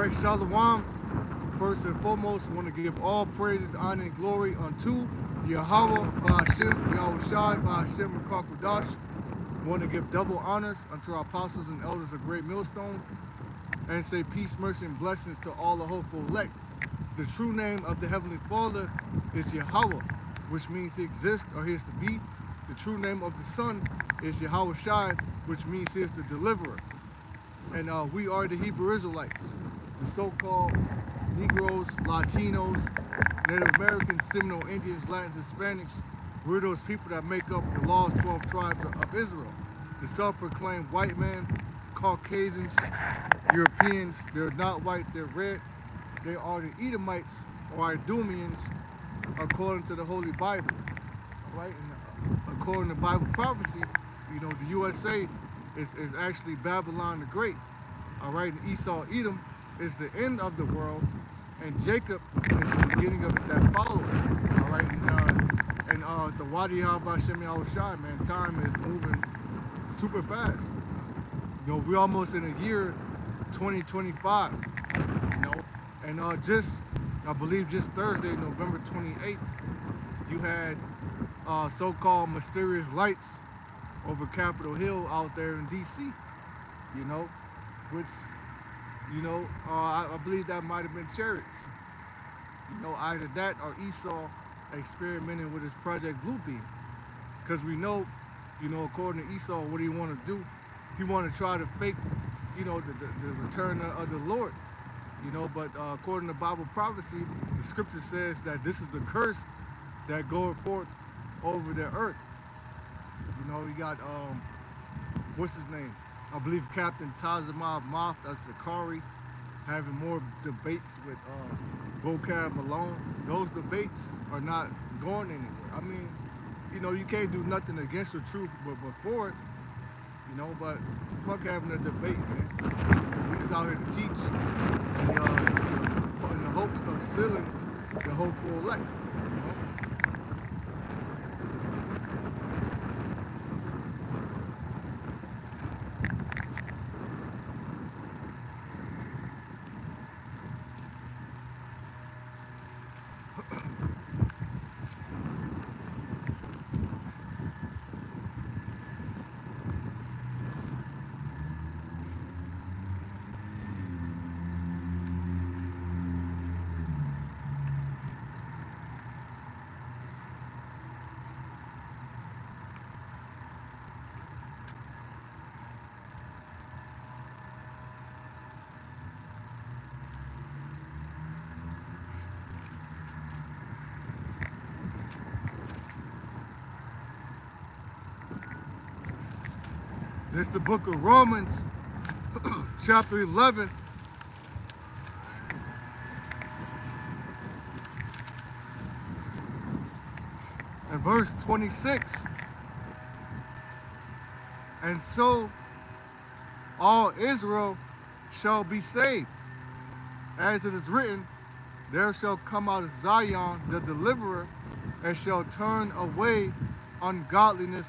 right, Shalom. First and foremost, I want to give all praises, honor, and glory unto Yahweh, Ba'ashem, Yahweh Shai, Ba'ashem, Makakwadash. I want to give double honors unto our apostles and elders of Great Millstone, and say peace, mercy, and blessings to all the hopeful elect. The true name of the Heavenly Father is Yahweh, which means He exists or He is to be. The true name of the Son is Yahweh Shai, which means He is the deliverer. And we are the Hebrew Israelites, the so-called Negroes, Latinos, Native Americans, Seminole Indians, Latins, Hispanics. We're those people that make up the lost 12 tribes of Israel. The self-proclaimed white man, Caucasians, Europeans, they're not white, they're red. They are the Edomites or Idumeans according to the Holy Bible. All right? And according to Bible prophecy, you know, the USA is actually Babylon the Great. All right, and Esau, Edom is the end of the world, and Jacob is the beginning of it that follows. All right, and the Wadi Hashem Yahweh Shai, man, time is moving super fast. You know, we're almost in a year 2025. You know, and I believe just Thursday, November 28th, you had so-called mysterious lights over Capitol Hill out there in D.C., you know, which, you know, I believe that might have been chariots. You know, either that or Esau experimenting with his Project Bluebeam. Because we know, you know, according to Esau, what he want to do, he want to try to fake, you know, the return of the Lord. You know, but according to Bible prophecy, the scripture says that this is the curse that goeth forth over the earth. You know, you got, what's his name? I believe Captain Tazimov Moth, that's Zakari, having more debates with Vocab Malone. Those debates are not going anywhere. I mean, you know, you can't do nothing against the truth but before it, you know, but fuck having a debate, man. We just out here to teach in the hopes of sealing the hopeful elect, you know? This is the book of Romans, chapter 11. And verse 26. And so all Israel shall be saved. As it is written, there shall come out of Zion the deliverer, and shall turn away ungodliness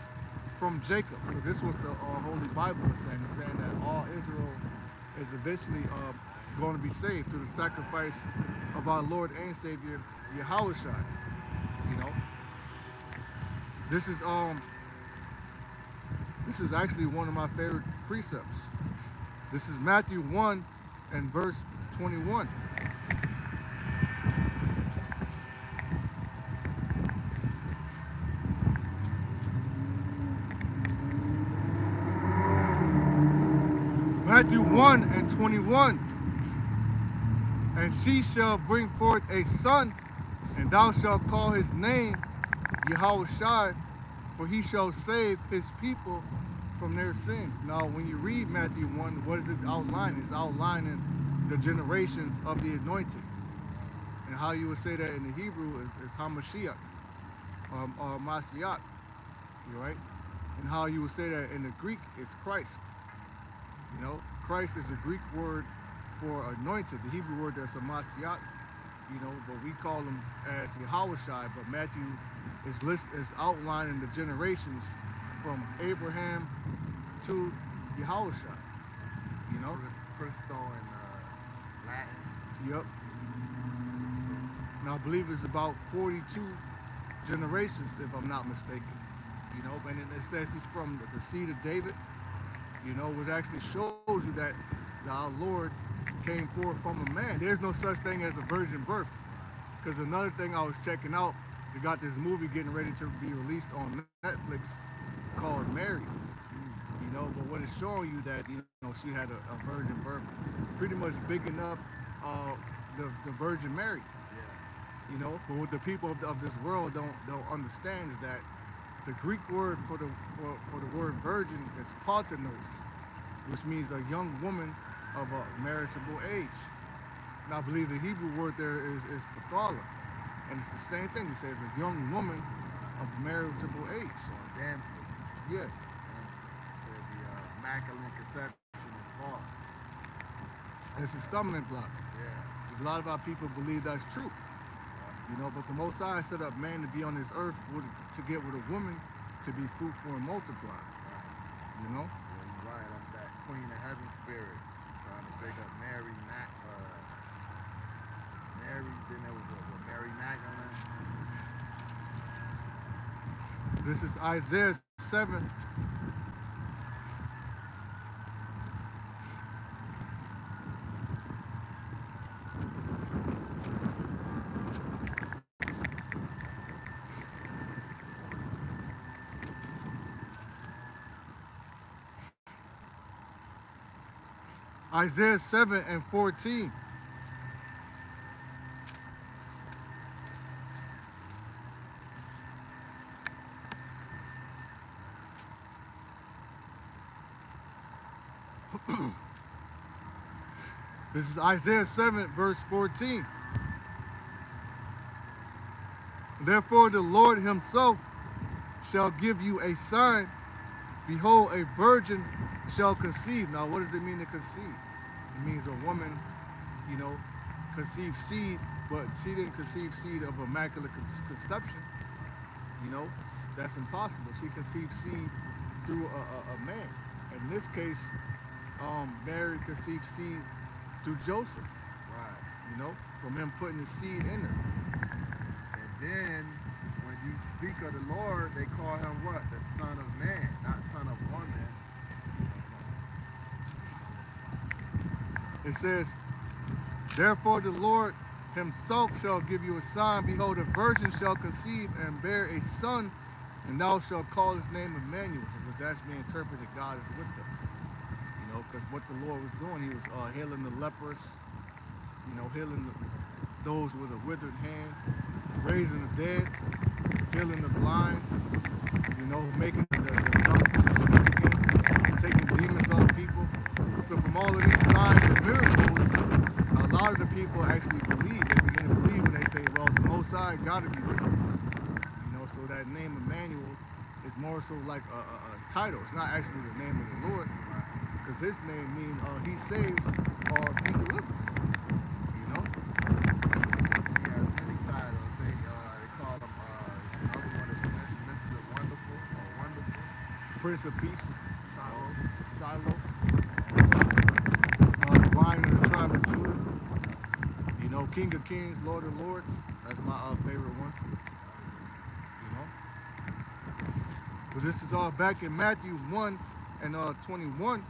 from Jacob. So this was the Holy Bible is saying. It's saying that all Israel is eventually going to be saved through the sacrifice of our Lord and Savior Yahweh Shai. You know, this is actually one of my favorite precepts. This is Matthew 1 and verse 21. Matthew 1 and 21. And she shall bring forth a son, and thou shalt call his name Yahweh Shai, for he shall save his people from their sins. Now, when you read Matthew 1, what is it outlining? It's outlining the generations of the anointed. And how you would say that in the Hebrew is Hamashiach, or Mashiach, right? And how you would say that in the Greek is Christ. You know, Christ is a Greek word for anointed. The Hebrew word that's a Mashiach, you know, but we call him as Yahweh Shai. But Matthew is outlining the generations from Abraham to Yahweh Shai. You know, Crystal and Latin. Yep. And I believe it's about 42 generations, if I'm not mistaken. You know, and it says he's from the seed of David. You know, which actually shows you that our Lord came forth from a man. There's no such thing as a virgin birth. Because another thing I was checking out, they got this movie getting ready to be released on Netflix called Mary. You know, but what it's showing you that she had a virgin birth, pretty much bigging up uh, the Virgin Mary. Yeah. You know, but what the people of this world don't understand is that the Greek word for the word virgin is parthenos, which means a young woman of a marriageable age. And I believe the Hebrew word there is pathala. And it's the same thing. It says a young woman of marriageable age. Or damsel. Yeah. Said the immaculate conception is false. It's a stumbling block. Yeah. A lot of our people believe that's true. You know, but the Most High set up man to be on this earth to get with a woman to be fruitful and multiply. Right. You know? Yeah, you're right. That's that Queen of Heaven spirit trying to pick up Mary, Mary. Then there was Mary Magdalene. This is Isaiah 7. Isaiah 7 and 14. This is Isaiah 7, verse 14. Therefore the Lord himself shall give you a sign. Behold, a virgin shall conceive. Now, what does it mean to conceive? It means a woman, you know, conceived seed, but she didn't conceive seed of immaculate conception. You know, that's impossible. She conceived seed through a man. In this case, Mary conceived seed through Joseph. Right. You know, from him putting the seed in her. And then when you speak of the Lord, they call him what? The Son of Man, not Son of Woman. It says, therefore the Lord himself shall give you a sign. Behold, a virgin shall conceive and bear a son, and thou shalt call his name Emmanuel. Because that's being interpreted, God is with us. You know, because what the Lord was doing, he was healing the lepers, you know, healing those with a withered hand, raising the dead, healing the blind, you know, making the dumb to speak again, taking demons off people. So from all of these signs and miracles, a lot of the people actually believe. They begin to believe when they say, well, the Most High got to be with us. You know, so that name Emmanuel is more so like a title. It's not actually the name of the Lord, because his name means he saves or he delivers. You know? He has many titles. They call him, another one is Mr. Wonderful or Wonderful. Prince of Peace, Shiloh. Shiloh, Lion of the tribe of Judah. You know, King of Kings, Lord of Lords. That's my favorite one. You know. But this is all back in Matthew 1 and 21.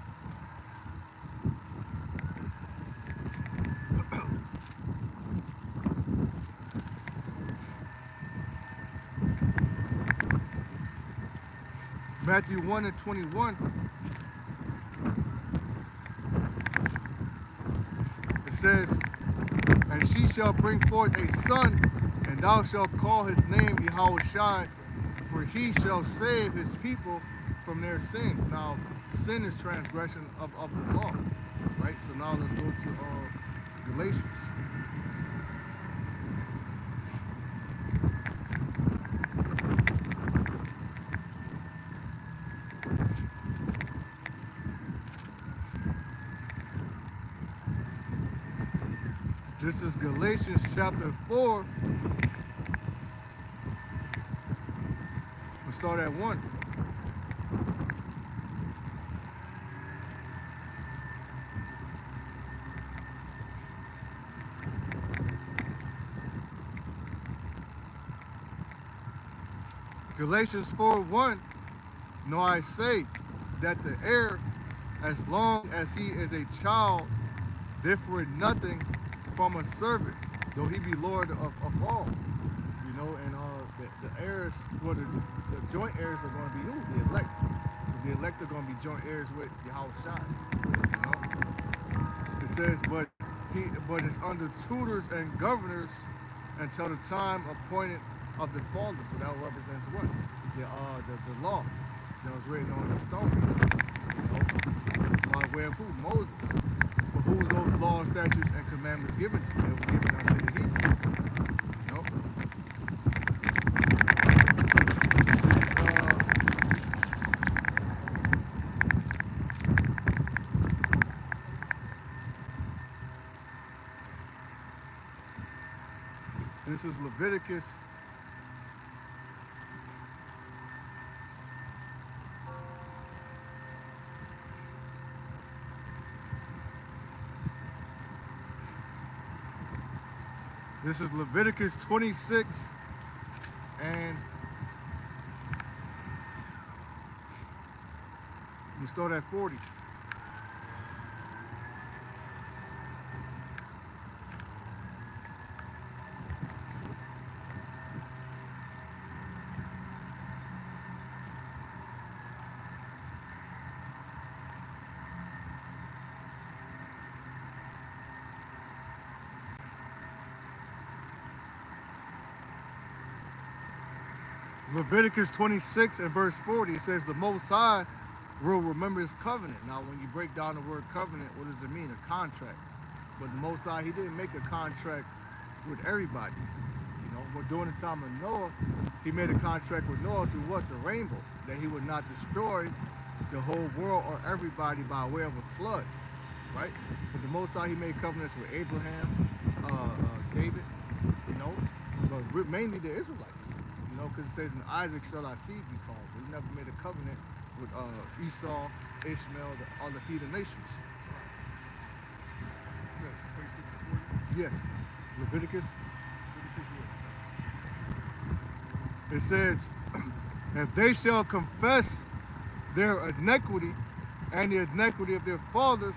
Matthew 1 and 21. It says, and she shall bring forth a son, and thou shalt call his name Yahushua, for he shall save his people from their sins. Now, sin is transgression of the law, right? So now let's go to Galatians. This is Galatians chapter 4. We'll start at 1. Galatians 4:1, no, I say that the heir, as long as he is a child, differeth nothing from a servant, though he be Lord of all. You know, and the heirs, well, the joint heirs are going to be who? The elect. So the elect are going to be joint heirs with Yahushua. You know, it says, but it's under tutors and governors until the time appointed of the father. So that represents what? The law that was written on the stone. You know, by way of who? Moses. But who was those laws, statutes, and commandments given to? They were given unto the Hebrews. You know? This is Leviticus. This is Leviticus 26 and we start at 40. Leviticus 26 and verse 40, it says the Most High will remember his covenant. Now, when you break down the word covenant, what does it mean? A contract. But the Most High, he didn't make a contract with everybody. You know, but during the time of Noah, he made a contract with Noah through what? The rainbow. That he would not destroy the whole world or everybody by way of a flood. Right? But the Most High, he made covenants with Abraham, David, you know, but mainly the Israelites. You know, because it says in Isaac shall thy seed be called. But he never made a covenant with Esau, Ishmael, all the heathen nations. Yes, Leviticus. It says, if they shall confess their iniquity and the iniquity of their fathers,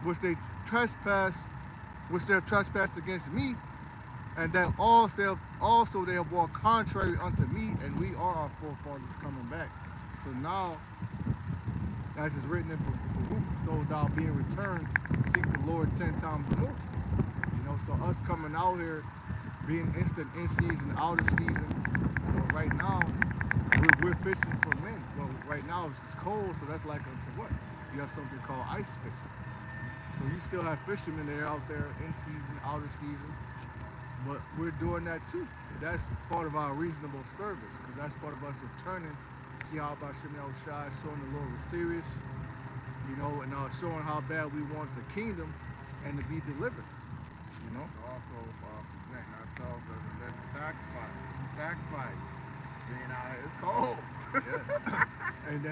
which they have trespassed against me, and that also they have walked contrary unto me, and we are our forefathers coming back. So now, as is written in Baruch, so thou being returned, seek the Lord 10 times more. You know, so us coming out here, being instant in season, out of season, you know, right now, we're fishing for men. Well, right now it's cold, so that's like unto what? You have something called ice fishing. So you still have fishermen that are out there in season, out of season. But we're doing that too. That's part of our reasonable service, because that's part of us returning to Yahweh Shem Yahushua, showing the Lord we're serious, you know, and showing how bad we want the kingdom and to be delivered, you know. So also presenting ourselves as a living sacrifice. It's a sacrifice. Being out here, it's cold. Yeah. and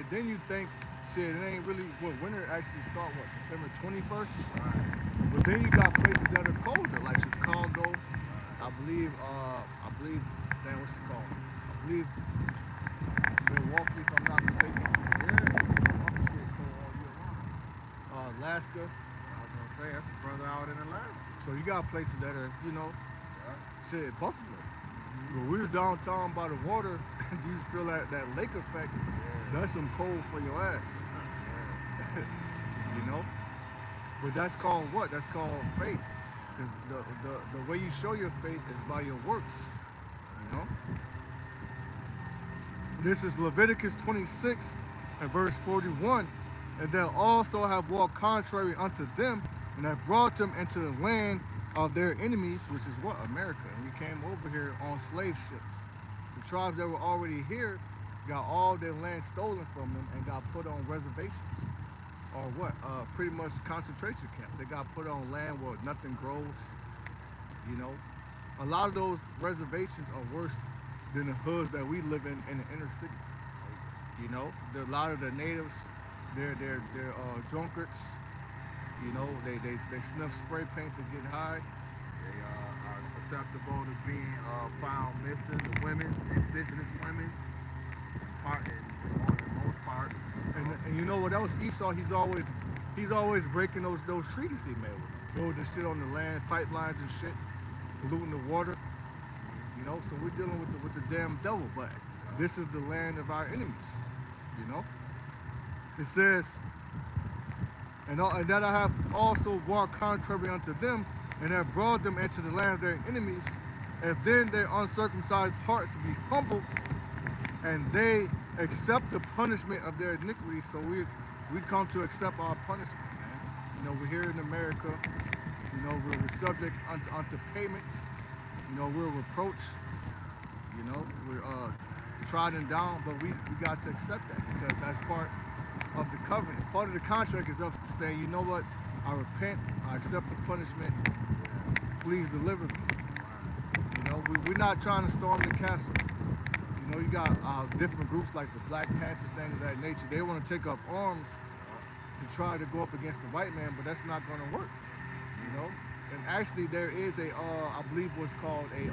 then you think, shit, it ain't really, well, winter actually start, what, December 21st? Right. But then you got places that are colder, like Chicago, I believe, damn, what's it called? I believe Milwaukee, if I'm not mistaken. Yeah, Milwaukee stay cold all year long. Alaska. I was gonna say, that's a brother out in Alaska. So you got places that are, you know, shit, Buffalo. When we was downtown by the water, you feel that lake effect. Yeah. That's some cold for your ass. Yeah. You know? But that's called what? That's called faith. Because the way you show your faith is by your works. You know? This is Leviticus 26 and verse 41. And they'll also have walked contrary unto them, and have brought them into the land of their enemies, which is what? America. And we came over here on slave ships. The tribes that were already here got all their land stolen from them and got put on reservations. Or what? Pretty much concentration camp. They got put on land where nothing grows. You know, a lot of those reservations are worse than the hoods that we live in the inner city. You know, a lot of the natives, they're drunkards. You know, they sniff spray paint to get high. They are susceptible to being found missing. The women, indigenous women, in most parts. And you know what else? Esau, he's always breaking those treaties he made with them. Building shit on the land, pipelines and shit, polluting the water. You know, so we're dealing with the damn devil. But this is the land of our enemies. You know, it says, and that I have also walked contrary unto them, and have brought them into the land of their enemies. If then their uncircumcised hearts be humbled, and they accept the punishment of their iniquity. So we come to accept our punishment, man. You know, we're here in America. You know, we're subject unto payments. You know, we're reproached. You know, we're trodden down, but we got to accept that because that's part of the covenant. Part of the contract is us saying, you know what, I repent, I accept the punishment, please deliver me. You know, we're not trying to storm the castle. You know, you got different groups like the Black Panthers, things of that nature. They want to take up arms to try to go up against the white man, but that's not going to work. You know, and actually there is I believe what's called a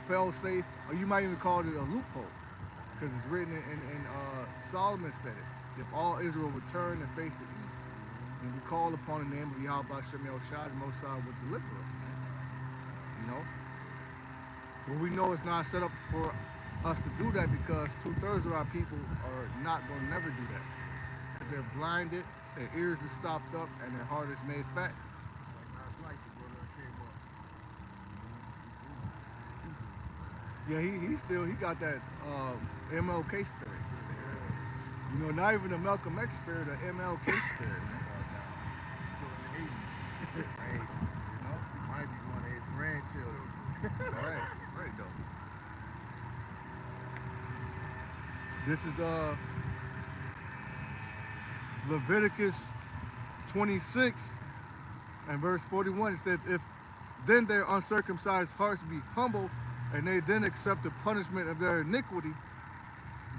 fail-safe, or you might even call it a loophole, because it's written in Solomon said it. If all Israel would turn and face the east, and we call upon the name of Yahweh Shem El Shad, the Most High would deliver us, man. You know, but we know it's not set up for us to do that because 2/3 of our people are not going to never do that. They're blinded, their ears are stopped up, and their heart is made fat. It's like the brother that came up. Yeah, he got that MLK spirit. You know, not even the Malcolm X spirit, the MLK spirit, man. Still in the 80s. Hey, you know, he might be one of his grandchildren. right though. This is Leviticus 26 and verse 41. It said, if then their uncircumcised hearts be humble, and they then accept the punishment of their iniquity,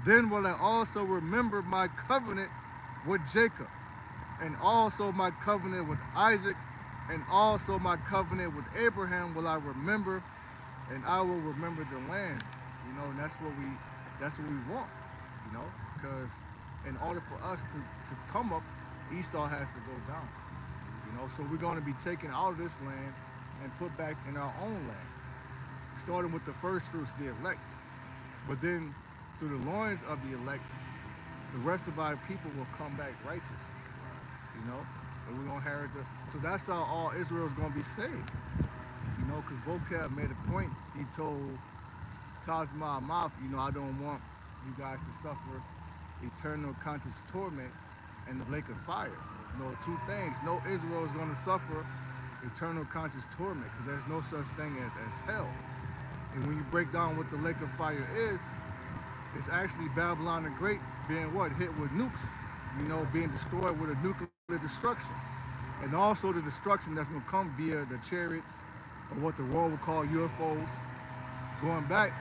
then will I also remember my covenant with Jacob, and also my covenant with Isaac, and also my covenant with Abraham will I remember, and I will remember the land. You know, and that's what we want. You know, because in order for us to come up, Esau has to go down. You know, so we're going to be taken out of this land and put back in our own land, starting with the first fruits, the elect, but then through the loins of the elect, the rest of our people will come back righteous. You know, and we're going to inherit so that's how all Israel is going to be saved. You know, because Vocab made a point. He told Tazma Mouth, you know, I don't want you guys to suffer eternal conscious torment in the lake of fire. You know, two things. No Israel is going to suffer eternal conscious torment because there's no such thing as hell. And when you break down what the lake of fire is, it's actually Babylon the Great being what? Hit with nukes. You know, being destroyed with a nuclear destruction. And also the destruction that's going to come via the chariots, or what the world would call UFOs. Going back,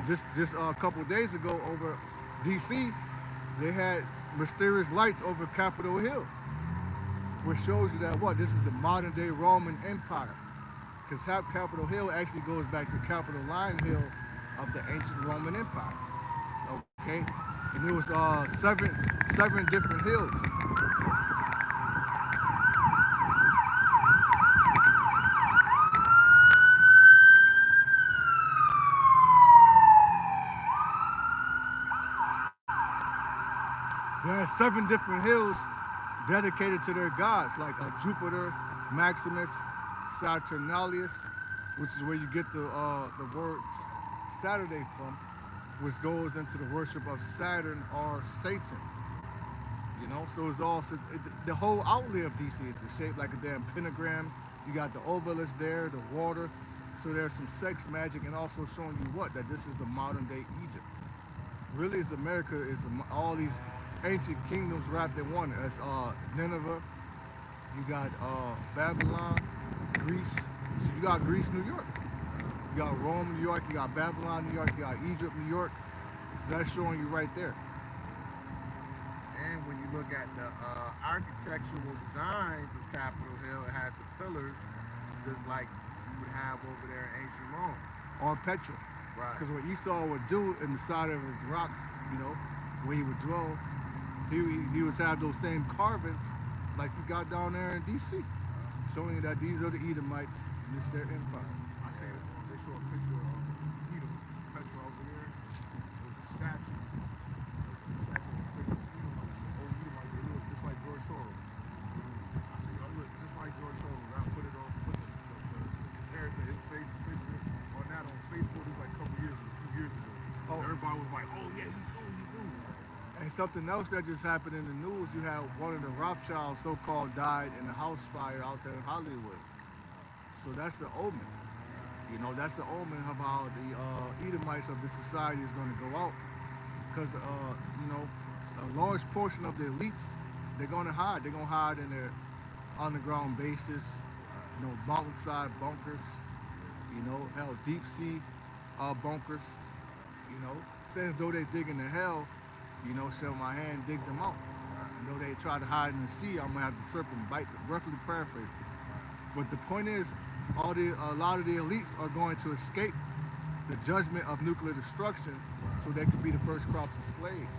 just a couple of days ago over DC, they had mysterious lights over Capitol Hill, which shows you that what? This is the modern day Roman Empire. Because Capitol Hill actually goes back to Capitol Lion Hill of the ancient Roman Empire. Okay? And there was seven different hills. There are 7 different hills dedicated to their gods, like Jupiter, Maximus, Saturnalia, which is where you get the word Saturday from, which goes into the worship of Saturn or Satan. You know, so it's all the whole outlay of DC is shaped like a damn pentagram. You got the obelisk there, the water. So there's some sex magic, and also showing you what, that this is the modern day Egypt. Really, it's America is all these ancient kingdoms wrapped in one. As Nineveh, you got Babylon, Greece. So you got Greece, New York. You got Rome, New York. You got Babylon, New York. You got Egypt, New York. So that's showing you right there. And when you look at the architectural designs of Capitol Hill, it has the pillars just like you would didn't have over there in ancient Rome. On Petra. Right. Because what Esau would do in the side of his rocks, you know, where he would dwell, he would have those same carvings like you got down there in D.C., showing you that these are the Edomites and this is their empire. I seen it. They show a picture of Edom, Petra over there. It was a statue. A statue of a picture of Edom, like old Edomite. They look just like George Soros. I said, yo, look, just like George Soros. I put it on, Eric said his face, his picture on that on Facebook. It was like a couple years, a few years ago. Oh. Everybody was like, oh yeah, he do. And something else that just happened in the news, you had one of the Rothschilds so-called died in a house fire out there in Hollywood. So that's the omen. You know, that's the omen of how the Edomites of the society is going to go out. Because, you know, a large portion of the elites, they're going to hide. They're going to hide in their underground bases, you know, mountainside bunkers, you know, hell, deep sea bunkers, you know. Says though they're digging the hell, you know, shall my hand dig them out. You know, they try to hide in the sea, I'm going to have the serpent bite them, roughly paraphrase. But the point is, a lot of the elites are going to escape the judgment of nuclear destruction so they could be the first crops of slaves.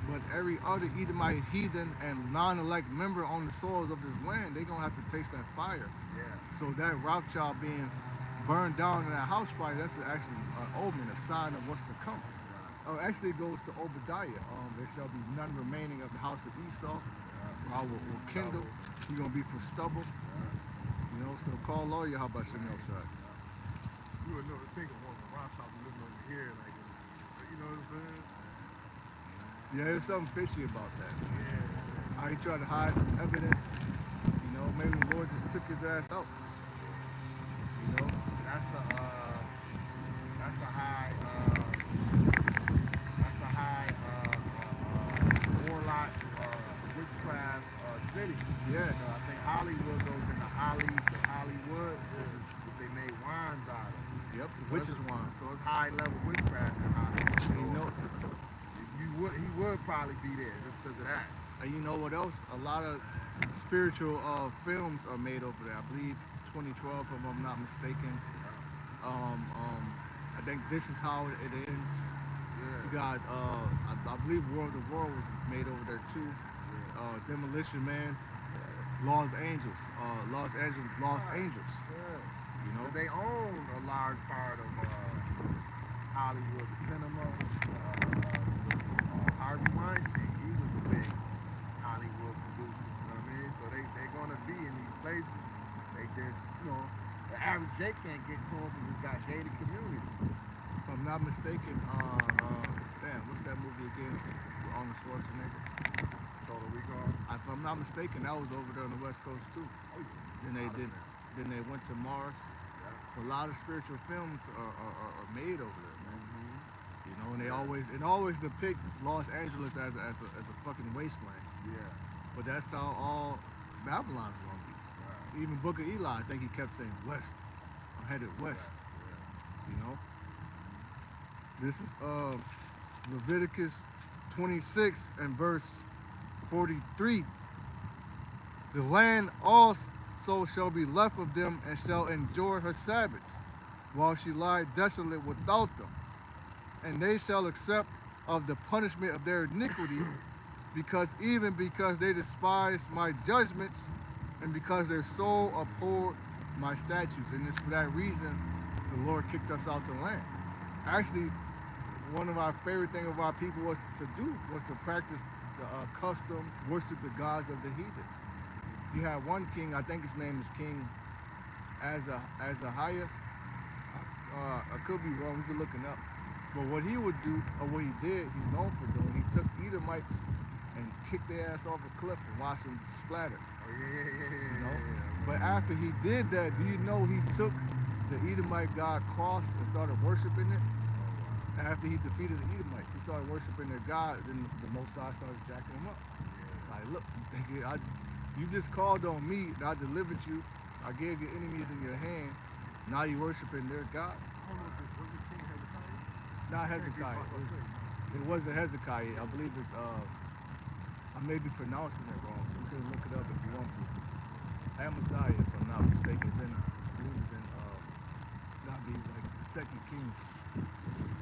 But every other Edomite heathen and non-elect member on the soils of this land, they're going to have to taste that fire. Yeah. So that Rothschild being burned down in that house fire, that's actually an omen, a sign of what's to come. Actually, it goes to Obadiah. There shall be none remaining of the house of Esau. I will kindle. You're going to be for stubble. You know, so call lawyer, how about your mail shot? You would never think of one of the Rothschilds living over here, like, you know what I'm saying? Yeah, there's something fishy about that. Yeah. How he tried to hide some evidence. You know, maybe the Lord just took his ass out. You know? That's a high warlock witchcraft city. Yeah. I think Hollywood goes into Hollywood, what they made wines out of. Yep, So witches it's- wine. So it's high level witchcraft in Hollywood. So You know, he would probably be there just because of that. and you know what else? A lot of spiritual films are made over there. I believe 2012, if I'm not mistaken. I think This Is How It Ends. You Yeah. got, I believe World of War was made over there too. Demolition Man, Los Angeles, Los Angels. Yeah. You know, But they own a large part of Hollywood, the cinema. Harvey Weinstein, he was a big Hollywood producer. You know what I mean? So they're gonna be in these places. They just, you know, the average J can't get to them because it's got gated community. if I'm not mistaken, damn, what's that movie again? With Arnold Schwarzenegger. Total Recall. If I'm not mistaken, that was over there on the West Coast too. Oh yeah. Then they went to Mars. Yeah. A lot of spiritual films are made over there, man. Mm-hmm. You know, and it always depicts Los Angeles as a fucking wasteland. Yeah. But that's how all Babylon's gonna be. Right. Even Book of Eli, I think he kept saying west. I'm headed west. Yeah. You know. This is Leviticus 26 and verse 43. The land also shall be left of them and shall enjoy her Sabbaths, while she lie desolate without them. And they shall accept of the punishment of their iniquity, because they despise my judgments, and because their soul abhorred my statutes. And it's for that reason the Lord kicked us out the land. Actually, one of our favorite things of our people was to practice the custom, worship the gods of the heathen. You had one king, I think his name is King Azariah. I could be wrong, we could look it up. But what he would do, or what he did, he's known for doing, he took Edomites and kicked their ass off a cliff and watched them splatter. Oh yeah. You know? But after he did that, do you know he took the Edomite god cross and started worshiping it? After he defeated the Edomites, he started worshiping their god, then the Most High started jacking him up. Like, look, you just called on me, and I delivered you. I gave your enemies in your hand. Now you're worshiping their god. I don't know if it was it King Hezekiah? Not Hezekiah. It wasn't Hezekiah. I believe it's, I may be pronouncing it wrong. You can look it up if you want to. Amaziah, if I'm not mistaken. It's in That'd be like the second Kings.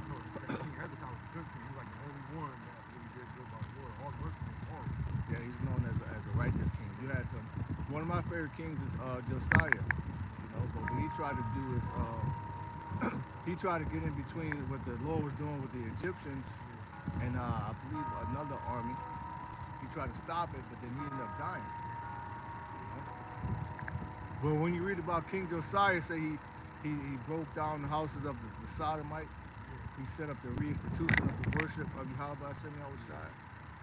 No, that King Hezekiah was a good king. He was like the only one that really did good by the Lord. All the rest of them was horrible. Yeah, he's known as a righteous king. You had some. One of my favorite kings is Josiah. You know, but what he tried to do is he tried to get in between what the Lord was doing with the Egyptians and I believe another army. He tried to stop it, but then he ended up dying. You know? But when you read about King Josiah, say he broke down the houses of the Sodomites. Yeah. He set up the reinstitution of the worship of Yahweh Hashem Yahushai.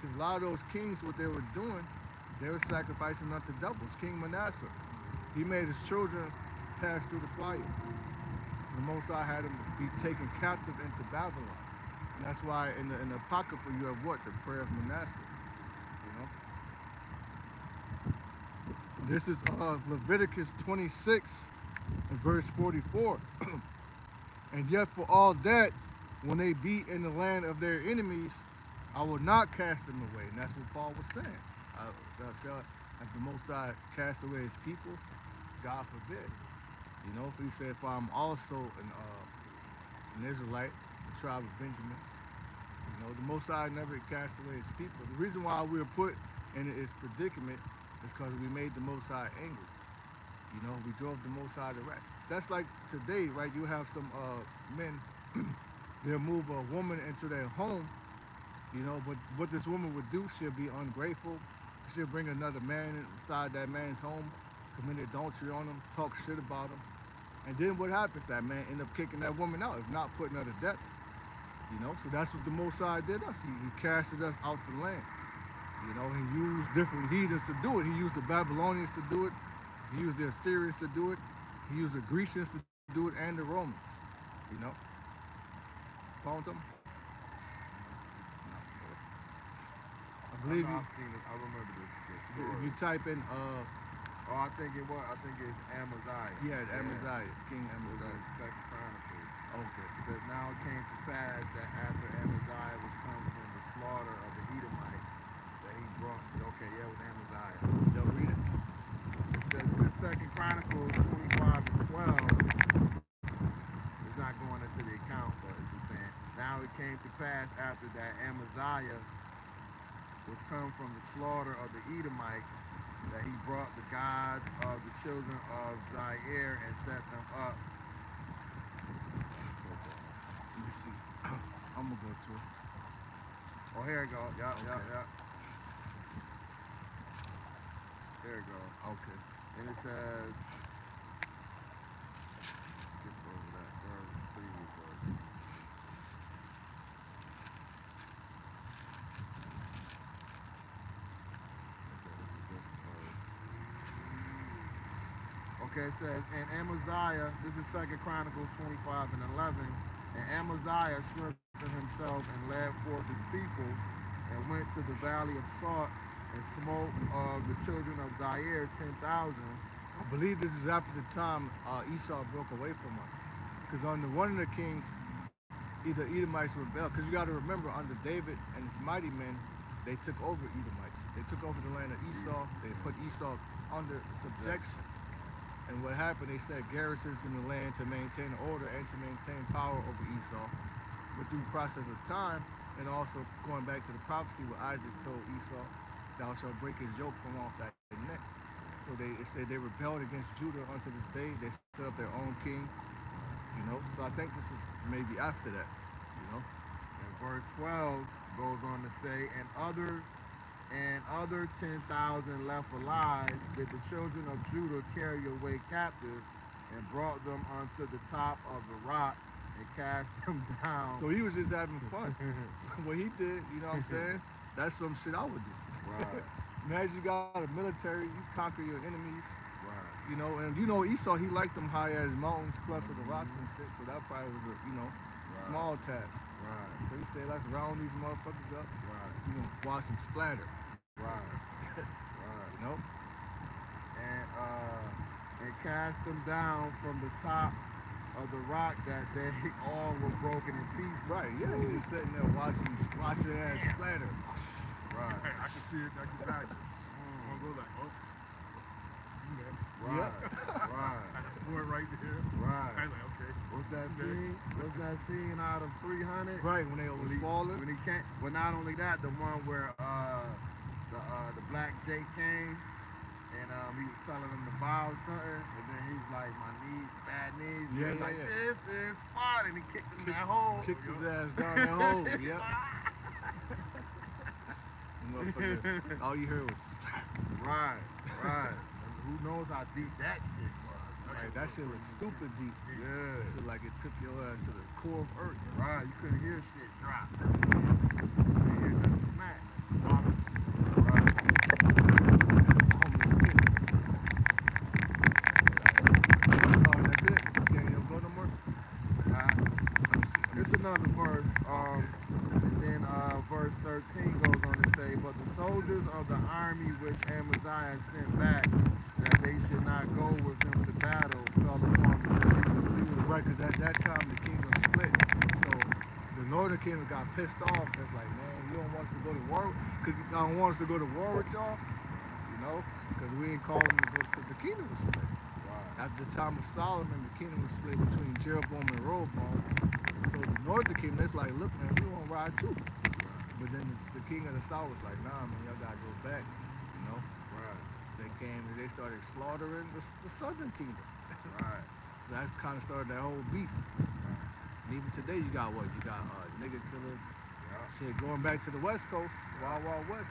Because a lot of those kings, what they were doing, they were sacrificing unto devils. King Manasseh, he made his children pass through the fire. So the Most High had him be taken captive into Babylon. And that's why in the Apocrypha you have what? The prayer of Manasseh. You know? This is Leviticus 26 and verse 44. And yet for all that, when they be in the land of their enemies, I will not cast them away. And that's what Paul was saying. If the Most High cast away his people, God forbid. You know, if he said, for I'm also an Israelite, the tribe of Benjamin. You know, the Most High never cast away his people. The reason why we were put in this predicament is because we made the Most High angry. You know, we drove the Most High to wrath. That's like today, right? You have some men, they'll move a woman into their home, you know, but what this woman would do, she'll be ungrateful. She'll bring another man inside that man's home, commit adultery on him, talk shit about him. And then what happens? That man end up kicking that woman out, if not putting her to death. You know, so that's what the Most High did us. He casted us out the land. You know, he used different heathens to do it. He used the Babylonians to do it. He used the Assyrians to do it. He used the Grecians to do it, and the Romans. You know. Found them? I believe I remember this story. you type in I think it's Amaziah. yeah, Amaziah, King Amaziah. Second Chronicles. Okay. It says, now it came to pass that after Amaziah was come from the slaughter of the Edomites, that he brought. Okay, yeah, it was Amaziah. Y'all read it? It says this is Second Chronicles 25 and 12. It's not going into the account, but it's just saying, now it came to pass after that Amaziah was come from the slaughter of the Edomites, that he brought the gods of the children of Zaire and set them up. Let me see. I'm gonna go to it. Oh, here it goes. Yup. There it goes. Okay. And it says, skip over that verse, previous verse. Okay, it says, and Amaziah, this is Second Chronicles 25 and 11, and Amaziah strengthened himself and led forth his people, and went to the valley of Salt, and smote of the children of Zaire 10,000. I believe this is after the time Esau broke away from us. Because under one of the kings, either Edomites rebelled. Because you got to remember, under David and his mighty men, they took over Edomites. They took over the land of Esau. They put Esau under subjection. And what happened, they set garrisons in the land to maintain order and to maintain power over Esau. But through the process of time, and also going back to the prophecy where Isaac told Esau, thou shalt break his yoke from off thy neck. So it said they rebelled against Judah unto this day. They set up their own king, you know. So I think this is maybe after that, you know. And verse 12 goes on to say, and other 10,000 left alive did the children of Judah carry away captive, and brought them unto the top of the rock, and cast them down. So he was just having fun. What he did, you know what I'm saying? That's some shit I would do. Right. Imagine you got a military, you conquer your enemies. Right. You know, and you know Esau, he liked them high as mountains, cleft of the rocks and shit. So that probably was a, you know, small task. Right. So he said, let's round these motherfuckers up. Right. You know, watch them splatter. Right. You know? And cast them down from the top of the rock, that they all were broken in pieces. Right, yeah, he's just sitting there watching their ass splatter. Right. I can see it, I can imagine. I'm gonna go like, oh. You next. Right, right. I just swore right there. Right. I was like, okay. What's that scene? What's that scene out of 300? Right, when they was falling. When he came, well, not only that, the one where the black Jake came and he was telling him to bow something, and then he was like, my knees, bad knees. And he was like, this is fun, and he kicked him in that hole. Kicked his ass down that hole. Yep. All you heard was. Right. And who knows how deep that shit was? Right, that shit was stupid deep. Yeah. That shit like it took your ass to the core of earth. Right, you couldn't hear shit drop. You couldn't hear nothing smack. Right. That's it. Can't go no more. It's another verse. And then verse 13 goes on to say, but the soldiers of the army which Amaziah sent back, that they should not go with him to battle, fell upon the cities of Judah. Right, because at that time the kingdom split. So the northern kingdom got pissed off. It's like, man, you don't want us to go to war? Because you don't want us to go to war with y'all? You know? Because we ain't calling them to go, because the kingdom was split. Right. At the time of Solomon, the kingdom was split between Jeroboam and Rehoboam. So the northern kingdom, it's like, look, man, we want to ride too. But then the king of the south was like, nah, man, y'all got to go back, you know? Right. They came and they started slaughtering the southern kingdom. Right. So that's kind of started that whole beef. And even today, you got what? You got nigga killers. Yeah. Shit, going back to the West Coast, Wild Wild West.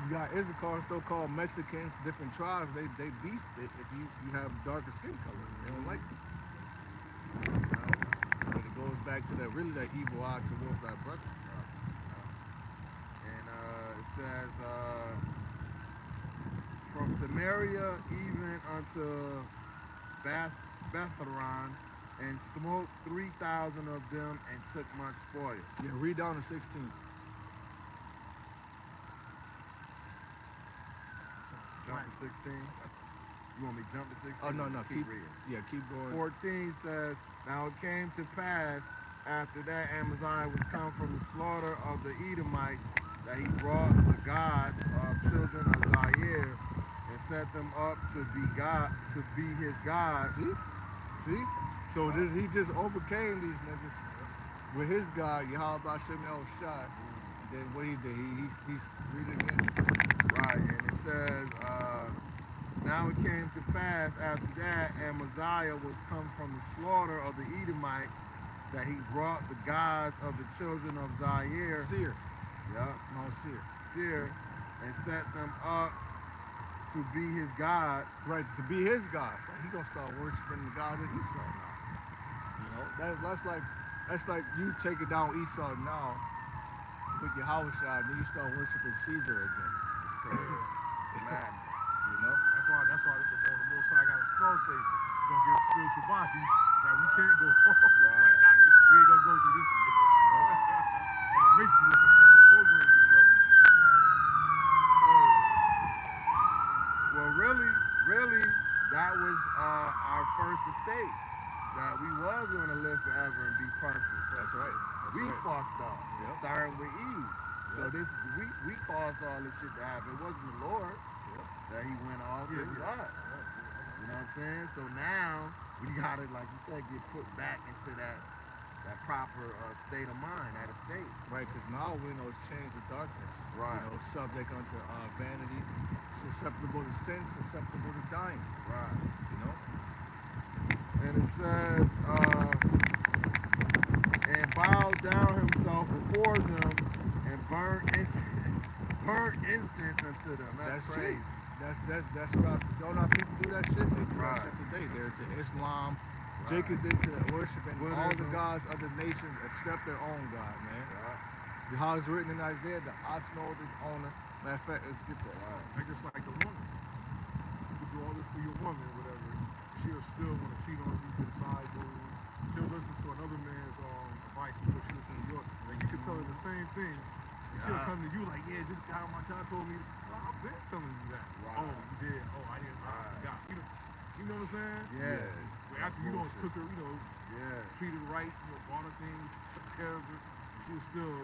You got Issachar, so-called Mexicans, different tribes. They beef if you have darker skin color. They don't like it. But it goes back to that evil eye towards our brother. And it says, from Samaria even unto Betharon, and smote 3,000 of them and took much spoil. Yeah, read down to 16. Jump to 16. You want me to jump to 16? Oh, no, keep reading. Yeah, keep going. 14 says, now it came to pass after that Amaziah was come from the slaughter of the Edomites, that he brought the gods of children of Zaire and set them up to be his gods. See? So he just overcame these niggas with his God, Yahweh Shem El Shai. Then what he did, he's reading again. Right, and it says, now it came to pass after that Amaziah was come from the slaughter of the Edomites, that he brought the gods of the children of Zaire. Seir. Yeah. Mount Seir. Seir, and set them up to be his gods. Right, to be his gods. He gonna start worshiping the God that he saw now. You know, that's like you taking down Esau now with your house shot, then you start worshiping Caesar again. It's crazy. Madness. You know? That's why the Most High got a spell say, don't give spiritual bodies that we can't go home. Right. Like, nah, we ain't gonna go through this again. I'm gonna make you love me. I'm gonna program you to love me. Well, really, that was our first mistake. That we was going to live forever and be perfect. That's right. We fucked up. Yep. Starting with Eve. So we caused all this shit to happen. It wasn't the Lord that he went off. It was us. You know what I'm saying? So now we gotta, like you said, get put back into that proper state of mind, that estate. Right, because now we know it's changed to darkness. Right. You know, subject unto vanity, susceptible to sin, susceptible to dying. Right. You know? And it says, and bowed down himself before them and burned incense unto them. That's crazy. True. That's right. Don't our people do that shit? They do Right. that shit today. They're to Islam. Right. Jake is into worshiping all the Buddhism. gods of the nations except their own God, man. Right. How it's written in Isaiah, the ox knows his owner. Matter of fact, let's get that. Right. Like just like the woman. You do all this for your woman, whatever. She'll still want to cheat on you, get a side dude. She'll listen to another man's advice before she listens to yours. Like you can tell her the same thing. And she'll come to you like, yeah, this guy on my job told me. Well, I've been telling you that. Right. Oh, you did. Oh, I didn't. I Right. forgot. You know what I'm saying? Yeah. But after you don't took her, Yeah. treated her right, bought her things, took care of her, she was still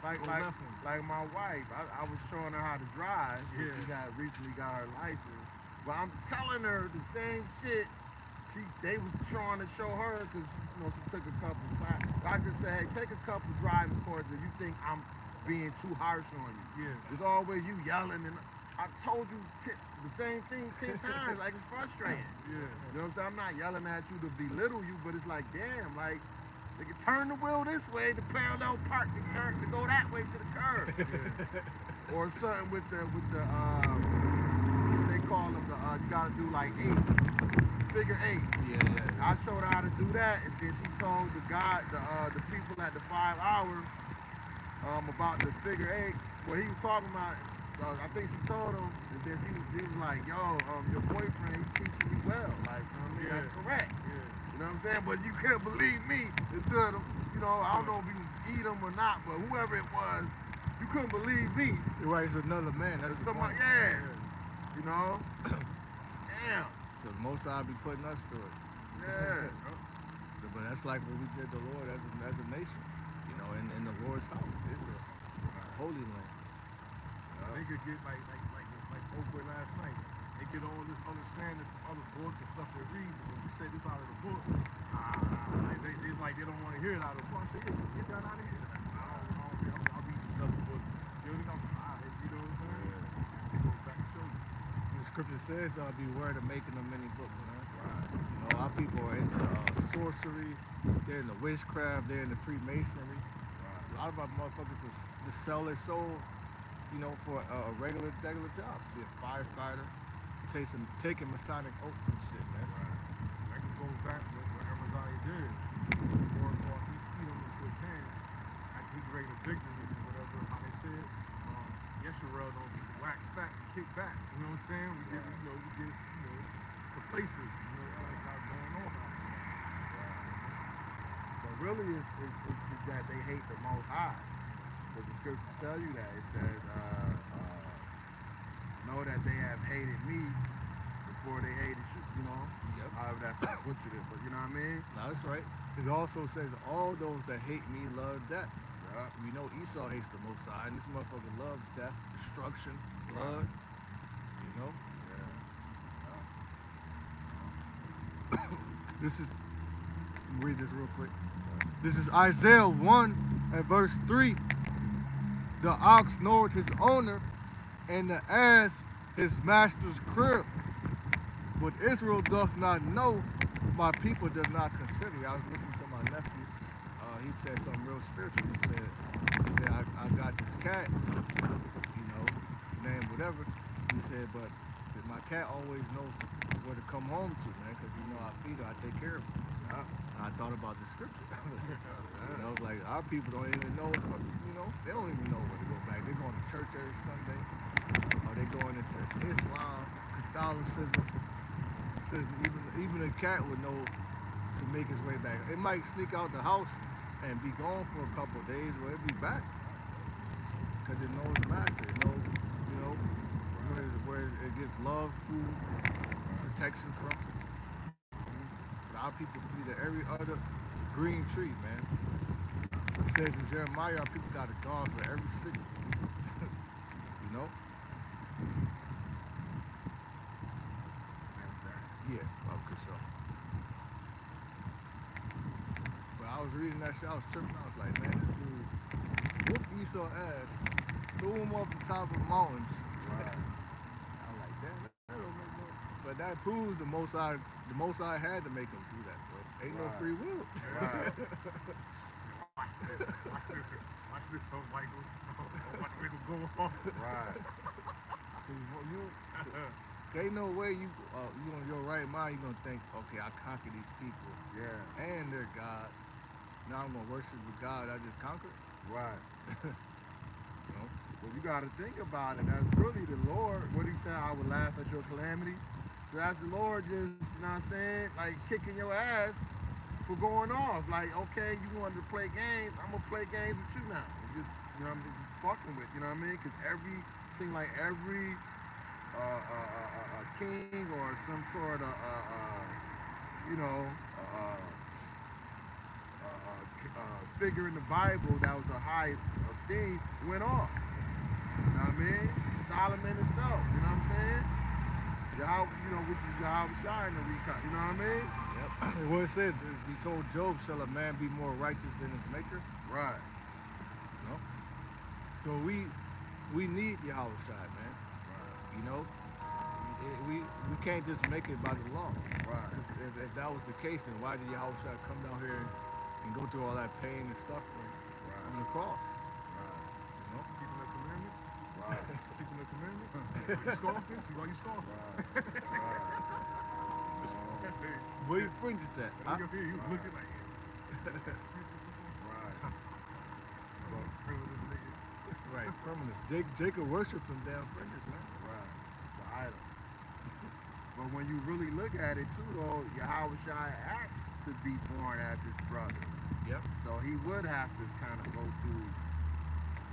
like Go like left on you. like my wife. I was showing her how to drive. Yeah. She recently got her license. But I'm telling her the same shit. They was trying to show her because she took a couple classes. I just said, hey, take a couple driving courses if you think I'm being too harsh on you. Yeah. It's always you yelling, and I told you the same thing 10 times. Like, it's frustrating. Yeah. You know what I'm saying? I'm not yelling at you to belittle you, but it's like, damn, like, they can turn the wheel this way, the parallel park can turn to go that way to the curb. Yeah. Or something with the they call them you gotta do like eights, figure eights. Yeah. I showed her how to do that, and then she told the people at the 5 hour about the figure eights. Well, he was talking about. I think she told him, and then he was like, "Yo, your boyfriend, he's teaching you well. Like, you know what I mean? That's correct. Yeah. You know what I'm saying? But you can't believe me until I don't know if you eat them or not, but whoever it was, you couldn't believe me. You're right, it's another man. That's the Somebody, point. yeah. You know? Damn. So most I'll be putting us through it. Yeah. But that's like what we did the Lord as a nation. In the Lord's house, Israel, Holy Land. They could get like old boy last night. They get all this understanding from other books and stuff they read, but when we say this out of the book, they don't want to hear it out of the book. I say, yeah, get that out of here. I'll read these other books. You know what I'm saying? It goes back to show you. The scripture says, beware the making of many books, man. Right. Our people are into sorcery, they're in the witchcraft, they're in the Freemasonry. Right. A lot of our motherfuckers just sell their soul, for a regular job. Be a firefighter, taking Masonic oaths and shit, man. Right. That just goes back to what Amaziah did. More and more, he into his hand. After he created a victory, or whatever, how they said, Yeshurel don't wax fat and kick back. You know what I'm saying? We get complacent. You know what I'm saying? It's not going on out there. But really, it's that they hate the Most High. But the scriptures tell you that. It says, know that they have hated me before they hated you, Yep. However that's how I butchered it, but you know what I mean? No, that's right. It also says, all those that hate me love death. Yeah. We know Esau hates the Most High, and this motherfucker loves death, destruction, blood. Yeah. This is, read this real quick. This is Isaiah 1 and verse 3. The ox knoweth his owner, and the ass his master's crib. But Israel doth not know, my people does not consider. I was listening to my nephew. He said something real spiritual. He said I got this cat, name whatever. He said, but my cat always knows where to come home to, man, because I feed her, I take care of her. And I thought about the scripture. Like our people don't even know, they don't even know where to go back. They're going to church every Sunday, or they're going into Islam, Catholicism. It says even a cat would know to make his way back. It might sneak out the house and be gone for a couple of days, but it'll be back because it knows the master. It knows, where it gets love, food, protection from. Our people feed to every other green tree, man. It says in Jeremiah, our people got a God for every city. Yeah, for sure. But I was reading that shit, I was tripping. I was like, man, this dude whooped Esau ass, threw him off the top of mountains. Right. I was like, damn, that don't make no. But that proves the Most High had to make him do that, bro. Ain't no free will. Right. Watch this, Michael. Watch Michael go off. Right. Ain't no way you in your right mind, you're gonna think, okay, I conquered these people. Yeah. And they're God. Now I'm gonna worship the God I just conquered. Right. Well, you gotta think about it. That's really the Lord. What he said, I would laugh at your calamity. So that's the Lord just, like kicking your ass for going off. Like, okay, you wanted to play games, I'm gonna play games with you now. Just, just fucking with, Because seem like every king or some sort of figure in the Bible that was the highest 16 went off. You know what I mean? Solomon himself, you know what I'm saying? Which is Yahweh Shai in the recon, you know what I mean? Yep. And what it said, he told Job, shall a man be more righteous than his maker? Right. You know? So we need Yahweh Shai, man. Right. You know? We can't just make it by the law. Right. If that was the case, then why did Yahweh Shai come down here and go through all that pain and suffering on the cross? Right. You know? Keeping the commandment. Right. Keeping the commandment. You scoffing? See why you scoffing? Where you bring this at? Look up here, you looking like Right. primitive niggas. Right, permanent. Jacob worshipped them damn fingers, man. Right. The idol. But when you really look at it too, though, Yahweh Shai asked to be born as his brother. Yep. So he would have to kind of go through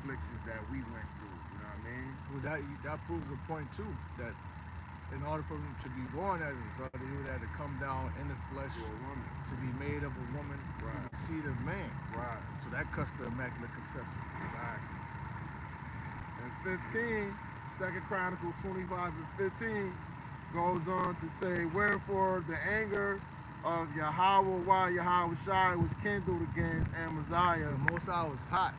afflictions that we went through. You know what I mean? Well, that proves the point too, that in order for him to be born as his brother, he would have to come down in the flesh To a woman. to be made of a woman, Right. the seed of man. Right. So that cuts the immaculate conception. Exactly. And 15, 2 Chronicles 25 and 15 goes on to say, wherefore the anger of Yahweh, while Yahweh Shai was kindled against Amaziah. The Most High was hot.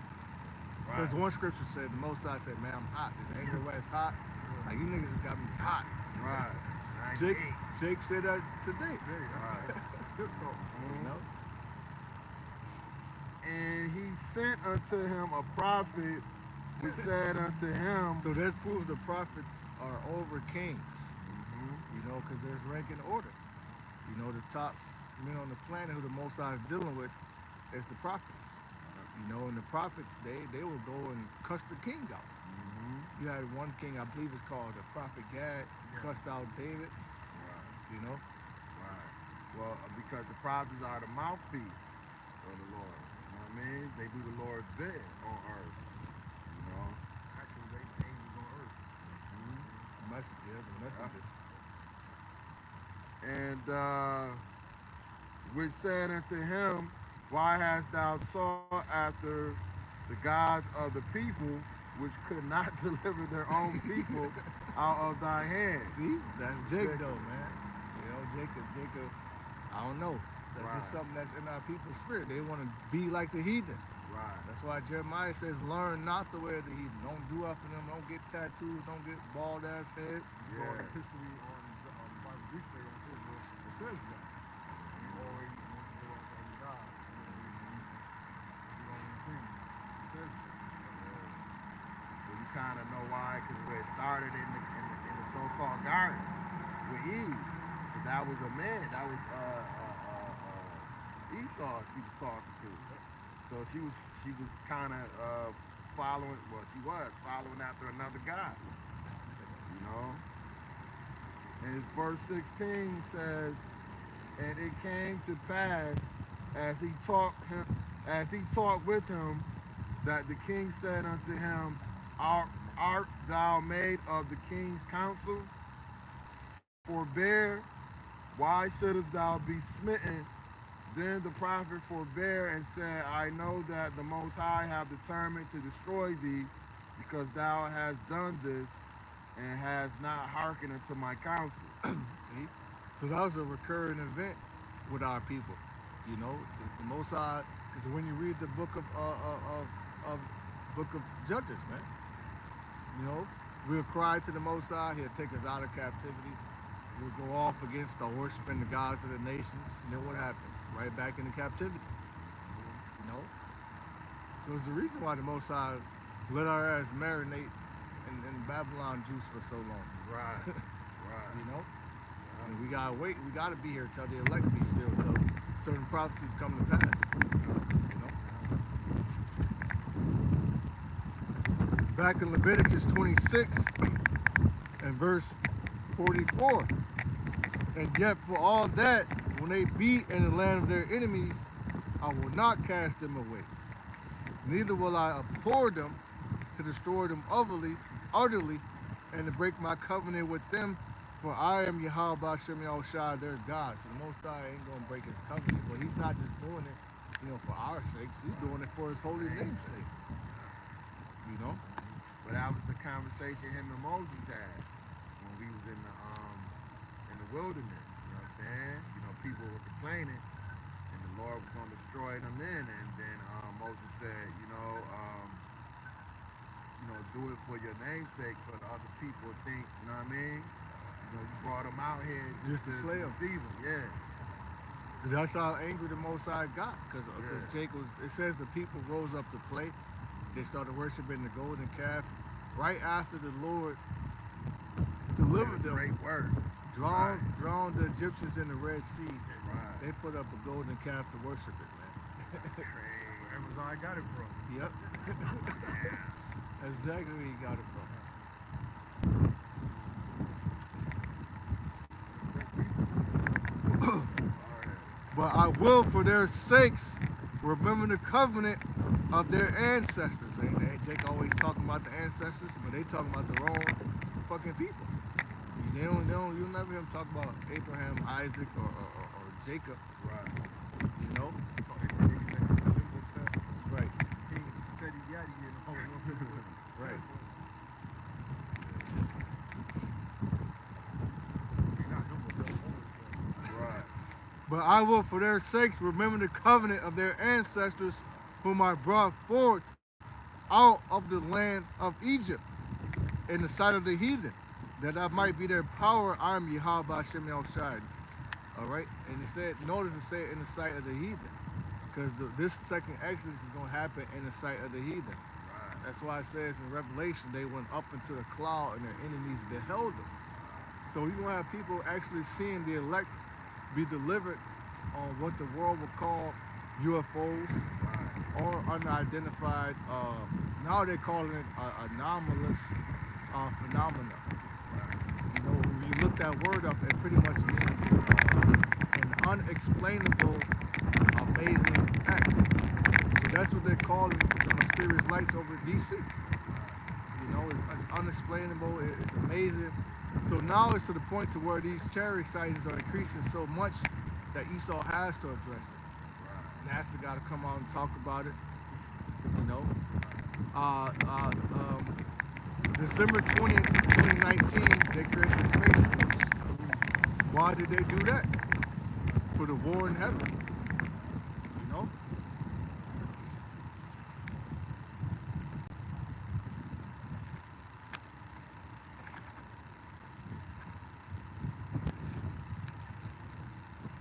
Right. Because one scripture said, the Most High said, man, I'm hot. This anger west hot. Like, you niggas have got me hot. Right. Jake said that today. Right. Tip talk. You know? And he sent unto him a prophet which said unto him. So that proves the prophets are over kings. Mhm. You know, because there's rank and order. You know, the top men on the planet who the Most High is dealing with is the prophets. You know, and the prophets, they will go and cuss the king out. Mhm. You had one king, I believe it's called the prophet Gad, cussed out David. Right. You know? Right. Well, because the prophets are the mouthpiece of the Lord. You know what I mean? They do the Lord's bid on earth. You know? Actually, they angels on earth. The messengers. And which said unto him, why hast thou sought after the gods of the people, which could not deliver their own people out of thy hand? See? That's Jacob though, man. You know, Jacob, I don't know. That's Right. just something that's in our people's spirit. They want to be like the heathen. Right. That's why Jeremiah says, learn not the way of the heathen. Don't do after them. Don't get tattoos. Don't get bald ass head. You go in history on the Bible replay on Israel, it says that. You always want to go after other gods. You don't agree. It says that. Well, you kind of know why, because it started in the so-called garden with Eve. Because that was a man. That was Esau she was talking to. So she was kind of following. Well, she was following after another god. You know. And verse 16 says, and it came to pass as he talked with him, that the king said unto him, art thou made of the king's counsel? Forbear, why shouldest thou be smitten? Then the prophet forbare and said, I know that the Most High have determined to destroy thee, because thou hast done this, and hast not hearkened unto my counsel. See? So that was a recurring event with our people. You know, the Most High, because when you read the book of Judges, man, you know, we'll cry to the Most High, he'll take us out of captivity. We'll go off against the worshiping the gods of the nations. And then what happened? Right back into captivity. You know? So it's the reason why the Most High let our ass marinate in Babylon juice for so long. Right. Right. You know? And we gotta wait, we gotta be here till the elect be sealed, till certain prophecies come to pass. You know? It's back in Leviticus 26 and verse 44. And yet for all that, when they be in the land of their enemies, I will not cast them away. Neither will I abhor them to destroy them utterly, and to break my covenant with them. For I am Yahweh B'Shem Yahushua, their God. So the Most High ain't gonna break his covenant, but he's not just doing it, you know, for our sakes. He's doing it for his holy name's sake. You know? But that was the conversation him and Moses had when we was in the wilderness. You know what I'm saying? You know, people were complaining, and the Lord was going to destroy them then. And then Moses said, do it for your namesake, for the other people think, you know what I mean? You know, you brought them out here Just to slay 'em. deceive them. Yeah. That's how angry the Most High got. Because Yeah. Jacob, it says the people rose up to play. They started worshiping the golden calf right after the Lord delivered them. Great word. Drowned the Egyptians in the Red Sea. Right. They put up a golden calf to worship it, man. That's crazy. That's where Amazon got it from. Yep. That's exactly where he got it from. But I will, for their sakes, remember the covenant of their ancestors. And Jake always talking about the ancestors, but they talking about the wrong fucking people. You'll never hear him talk about Abraham, Isaac, or Jacob. Right. You know? Right. King said he got it in the whole Right. Right. But I will, for their sakes, remember the covenant of their ancestors, whom I brought forth out of the land of Egypt, in the sight of the heathen, that I might be their power. I am Yahweh Hashem Yahushai. All right, and it said, notice it said in the sight of the heathen, because this second Exodus is going to happen in the sight of the heathen. Right. That's why it says in Revelation they went up into the cloud and their enemies beheld them. So you're going to have people actually seeing the elect be delivered on what the world would call UFOs or unidentified, now they're calling it anomalous phenomena. You know, when you look that word up, it pretty much means an unexplainable, amazing act. So that's what they're calling the mysterious lights over DC. You know, it's unexplainable, it's amazing. So now it's to the point to where these chariot sightings are increasing so much that Esau has to address it. NASA got to come out and talk about it. You know, December 20th, 2019, they created the Space Force. Why did they do that? For the war in heaven. You know?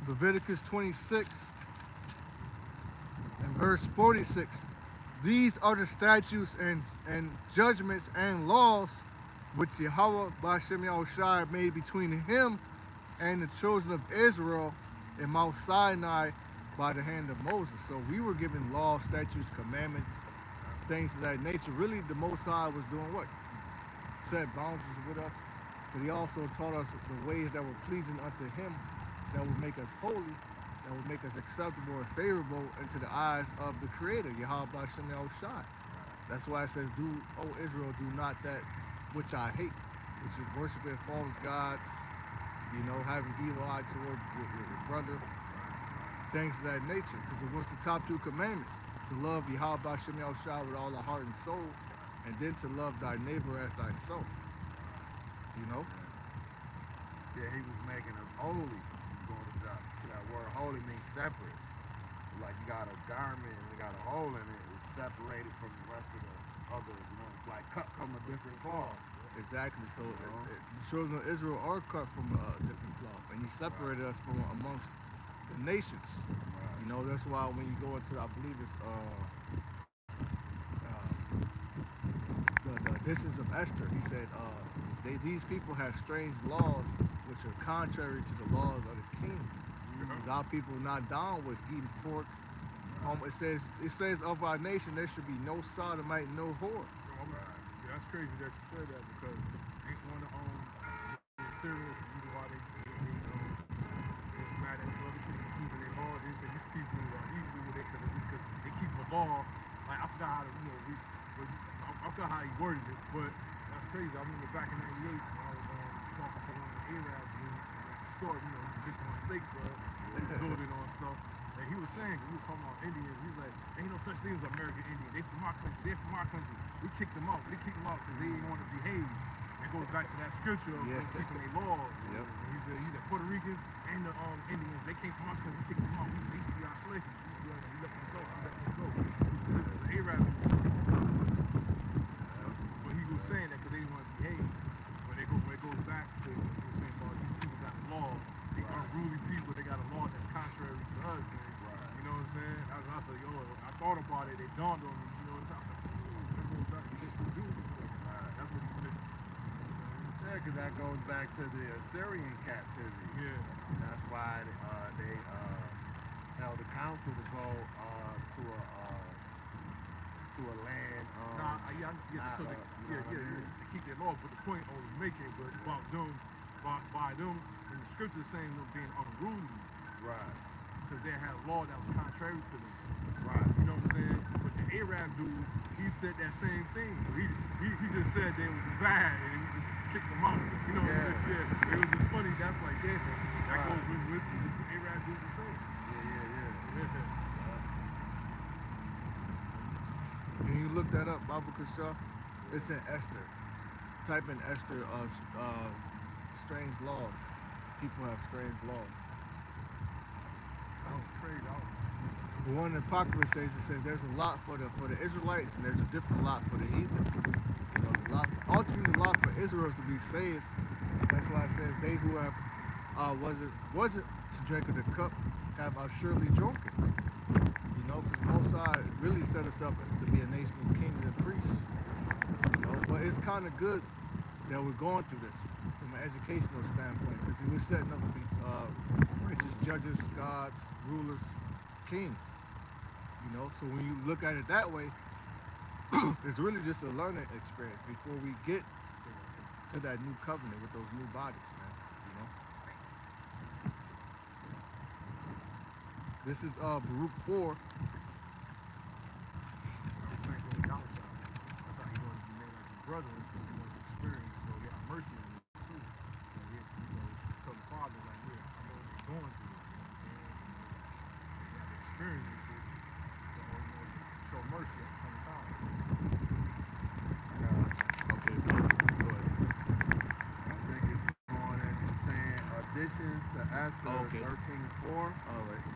Leviticus 26 and verse 46. These are the statutes and judgments and laws which Yahweh B'Hashem Yahushai made between him and the children of Israel in Mount Sinai by the hand of Moses. So we were given laws, statutes, commandments, things of that nature. Really, the Most High was doing what? Set boundaries with us, but he also taught us the ways that were pleasing unto him, that would make us holy, that would make us acceptable and favorable into the eyes of the Creator, Yahweh B'Hashem Yahushai. That's why it says, "Do, O Israel, do not that which I hate," which is worshiping false gods, you know, having evil eye toward your brother, things of that nature. Because it was the top two commandments: to love Yahweh B'Hashem Yahushai with all thy heart and soul, and then to love thy neighbor as thyself. You know? Yeah, he was making us holy. Going to that word holy means separate. Like you got a garment and it got a hole in it, it's separated from the rest of the other, you know, it's like cut from a different cloth. Exactly. So the children of Israel are cut from a different cloth, and he separated us from amongst the nations. You know, that's why when you go into, I believe it's the editions of Esther, he said these people have strange laws which are contrary to the laws of the king. Because our people are not down with eating pork. It says of our nation there should be no sodomite, no whore. Yeah, that's crazy that you said that, because ain't one of serious reason why they mad at the other people keeping their law. They say these people are evil with it because they keep the law. Like I forgot how to, I forgot how he worded it, but that's crazy. I remember back in '98, I was talking to one of the Arabs dudes at the store, fixing on steaks, building on stuff. And he was talking about Indians. He's like, ain't no such thing as American Indian. They from our country. They're from our country. we kicked them out. They kicked them out because they didn't want to behave. It goes back to that scripture of them keeping their laws. Yep. And he said Puerto Ricans and the Indians, they came from us because we kicked them out. They used to be our slaves. We let them go. We let them go. This is the Arab. But he was saying that because they didn't want to behave. But it goes back to what he was saying about these people got a law. These unruly people, they got a law that's contrary to us. And, you know what I'm saying? I said, yo, I thought about it. It dawned on me. You know what I'm saying? I said, that goes back to what we do. That's what he did. Yeah, because that goes back to the Assyrian captivity. Yeah. And that's why they held a council to go to a land. They keep their law, but the point I was making was about them, by them, in the scriptures saying them being unruly. Right. Because they had a law that was contrary to them. Right. You know what I'm saying? But the Arab dude, he said that same thing. He just said they was bad and he just kicked them out. You know what I'm saying? Yeah. It was just funny. That's like that goes with the Arab dude the same. Yeah. When you look that up, Baba Kasha, it's in Esther. Type in Esther, strange laws. People have strange laws. That was crazy. The one in Apocrypha says there's a lot for the Israelites and there's a different lot for the heathen. You know, ultimately the lot for Israel is to be saved. That's why it says they who have wasn't to drink of the cup have surely drunken. You know, because Most High really set us up to be a nation of kings and priests. You know, but it's kind of good that we're going through this from an educational standpoint, because we're setting up to be righteous judges, gods, rulers, kings. You know, so when you look at it that way, it's really just a learning experience before we get to that new covenant with those new bodies, man. You know. This is Baruch 4. That's how he's going to be made like his brother, because he wants to experience. So he have mercy on him too. So he, tell the father like, yeah, I know what they're going through. You know what I'm saying? So he have to experience it. So show mercy at the same time. Okay, go ahead. I think it's going into saying additions to Esther 13:4. All right.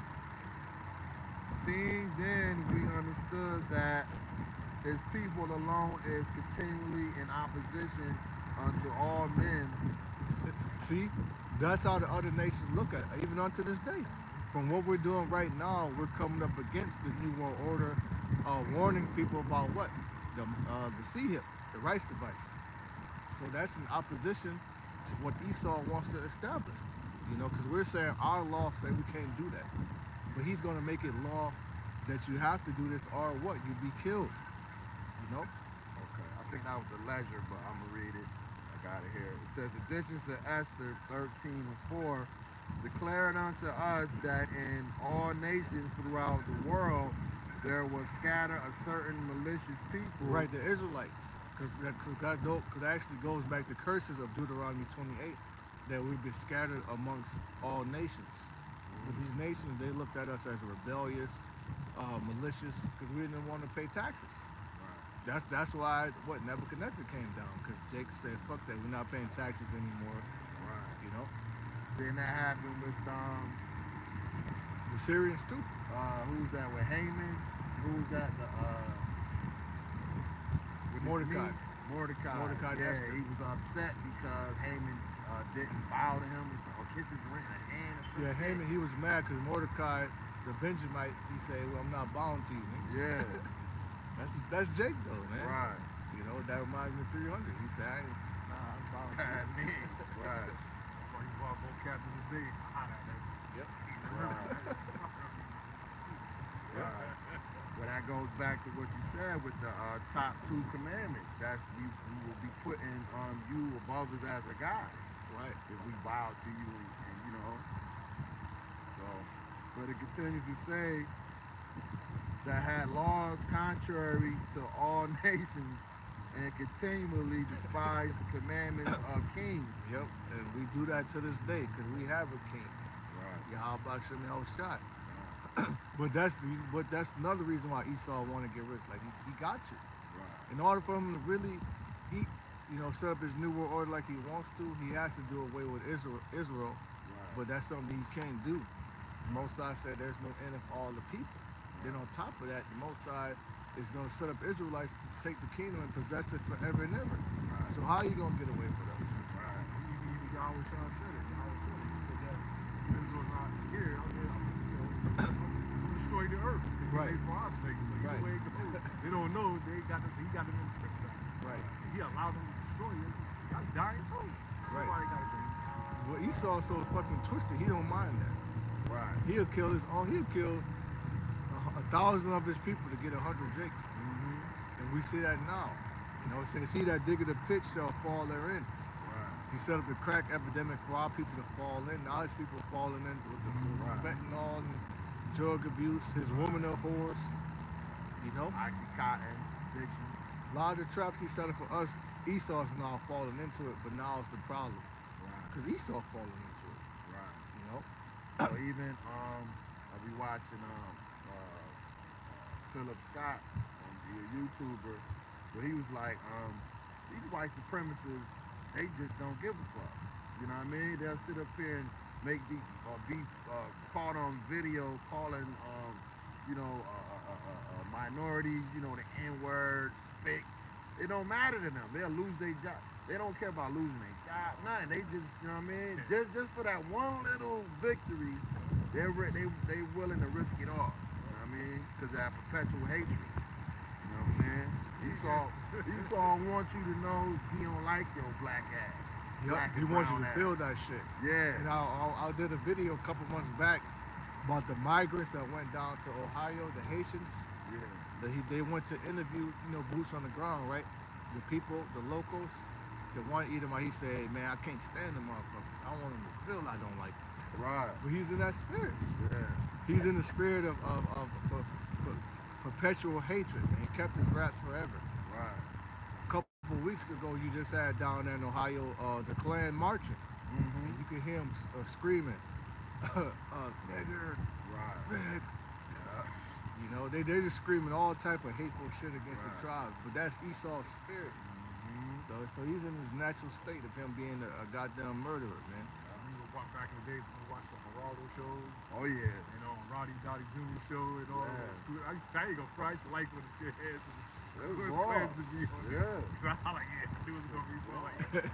Seeing then we understood that his people alone is continually in opposition unto all men. See, that's how the other nations look at it, even unto this day. From what we're doing right now, we're coming up against the New World Order, warning people about what? The C-hip, the rice device. So that's in opposition to what Esau wants to establish. You know, because we're saying our law say we can't do that. But he's going to make it law that you have to do this or what? You'd be killed. You know? Okay, I think that was the ledger, but I'm going to read it. I got it here. It says, additions to Esther 13:4 declared unto us that in all nations throughout the world there was scattered a certain malicious people. Right, the Israelites. Because that actually goes back to curses of Deuteronomy 28, that we've been scattered amongst all nations. But these nations, they looked at us as rebellious, malicious, because we didn't want to pay taxes. Right. That's why Nebuchadnezzar came down, because Jacob said, "Fuck that, we're not paying taxes anymore." Right. You know. Then that happened with The Syrians too. who's that with Haman? Who's that? With Mordecai. Mordecai. Yeah, Esther. he was upset because Haman didn't bow to him or kiss his ring hand or something. Yeah, Haman, he was mad because Mordecai, the Benjamite, he said, "Well, I'm not bound to you." Yeah. That's Jake though, man. Right. You know, that reminds me of 300. He said, I'm bound to you. Right. Before you walk on Captain this day, Yep. Right. Well, that goes back to what you said with the top 2 commandments. That's we will be putting you above us as a God. Right. If we bow to you, and you know. So, but it continues to say that had laws contrary to all nations and continually despise the commandments of kings. Yep. And we do that to this day because we have a king. Right. Yahweh Shem Shot. But that's another reason why Esau want to get rich. Like he got you. Right. In order for him to really eat, set up his new world order like he wants to, he has to do away with Israel. Right. But that's something he can't do. The Most High said there's no end of all the people. Then on top of that, the Most High is going to set up Israelites to take the kingdom and possess it forever and ever. Right. So how are you going to get away with us? Right. Even Yahweh Shah said it. Yahweh said it. He said that Israel's not here. I'm gonna destroy the earth. Because Right. he made for our sake. So either Right. way it goes, they don't know. He got them in the trick back. Right. He allowed them to destroy it. Y'all dying too. Right. Everybody got to go. Well, Esau so fucking twisted, he don't mind that. Right. He'll kill 1,000 of his people to get 100 jakes. Mm-hmm. And we see that now. It says he that diggeth a pit shall fall therein. Right. He set up the crack epidemic for our people to fall in. Now his people are falling in with the Right. fentanyl and drug abuse, his woman are whores. Oxycontin addiction. A lot of the traps he set up for us, Esau's now falling into it, but now it's the problem. Right. Because Esau falling into it, Right. So even I be watching Philip Scott, the YouTuber, where he was like, these white supremacists, they just don't give a fuck. You know what I mean? They'll sit up here and make the be caught on video calling minorities, the N-word, spit. It don't matter to them. They'll lose their job. They don't care about losing their job. Nothing. They just, just for that one little victory, they're willing to risk it all. You know what I mean? Because of that perpetual hatred. You know what I'm saying? Esau wants you to know he don't like your black ass. He wants you to feel that shit. Yeah. And I did a video a couple months back about the migrants that went down to Ohio, the Haitians. Yeah. They went to interview, boots on the ground, right? The people, the locals, the one Edomite, he said, hey, man, I can't stand the motherfuckers. I want them to feel I don't like them. Right. But he's in that spirit. Yeah. He's in the spirit of perpetual hatred, and he kept his raps forever. Right. A couple of weeks ago, you just had down there in Ohio the Klan marching. Mm-hmm. And you could hear him screaming, nigger, Right. red. Yeah. They're just screaming all type of hateful shit against the Right. tribes. But that's Esau's spirit. Mm-hmm. So he's in his natural state of him being a goddamn murderer, man. I remember back in the days when we watched the Geraldo shows. Oh yeah. Roddy Dottie Jr. show and all Yeah. that. I ain't gonna fry. I used to like when the skinheads and It was the raw. clans would be on there. Yeah. I'm like, yeah, I knew it was gonna be so like that.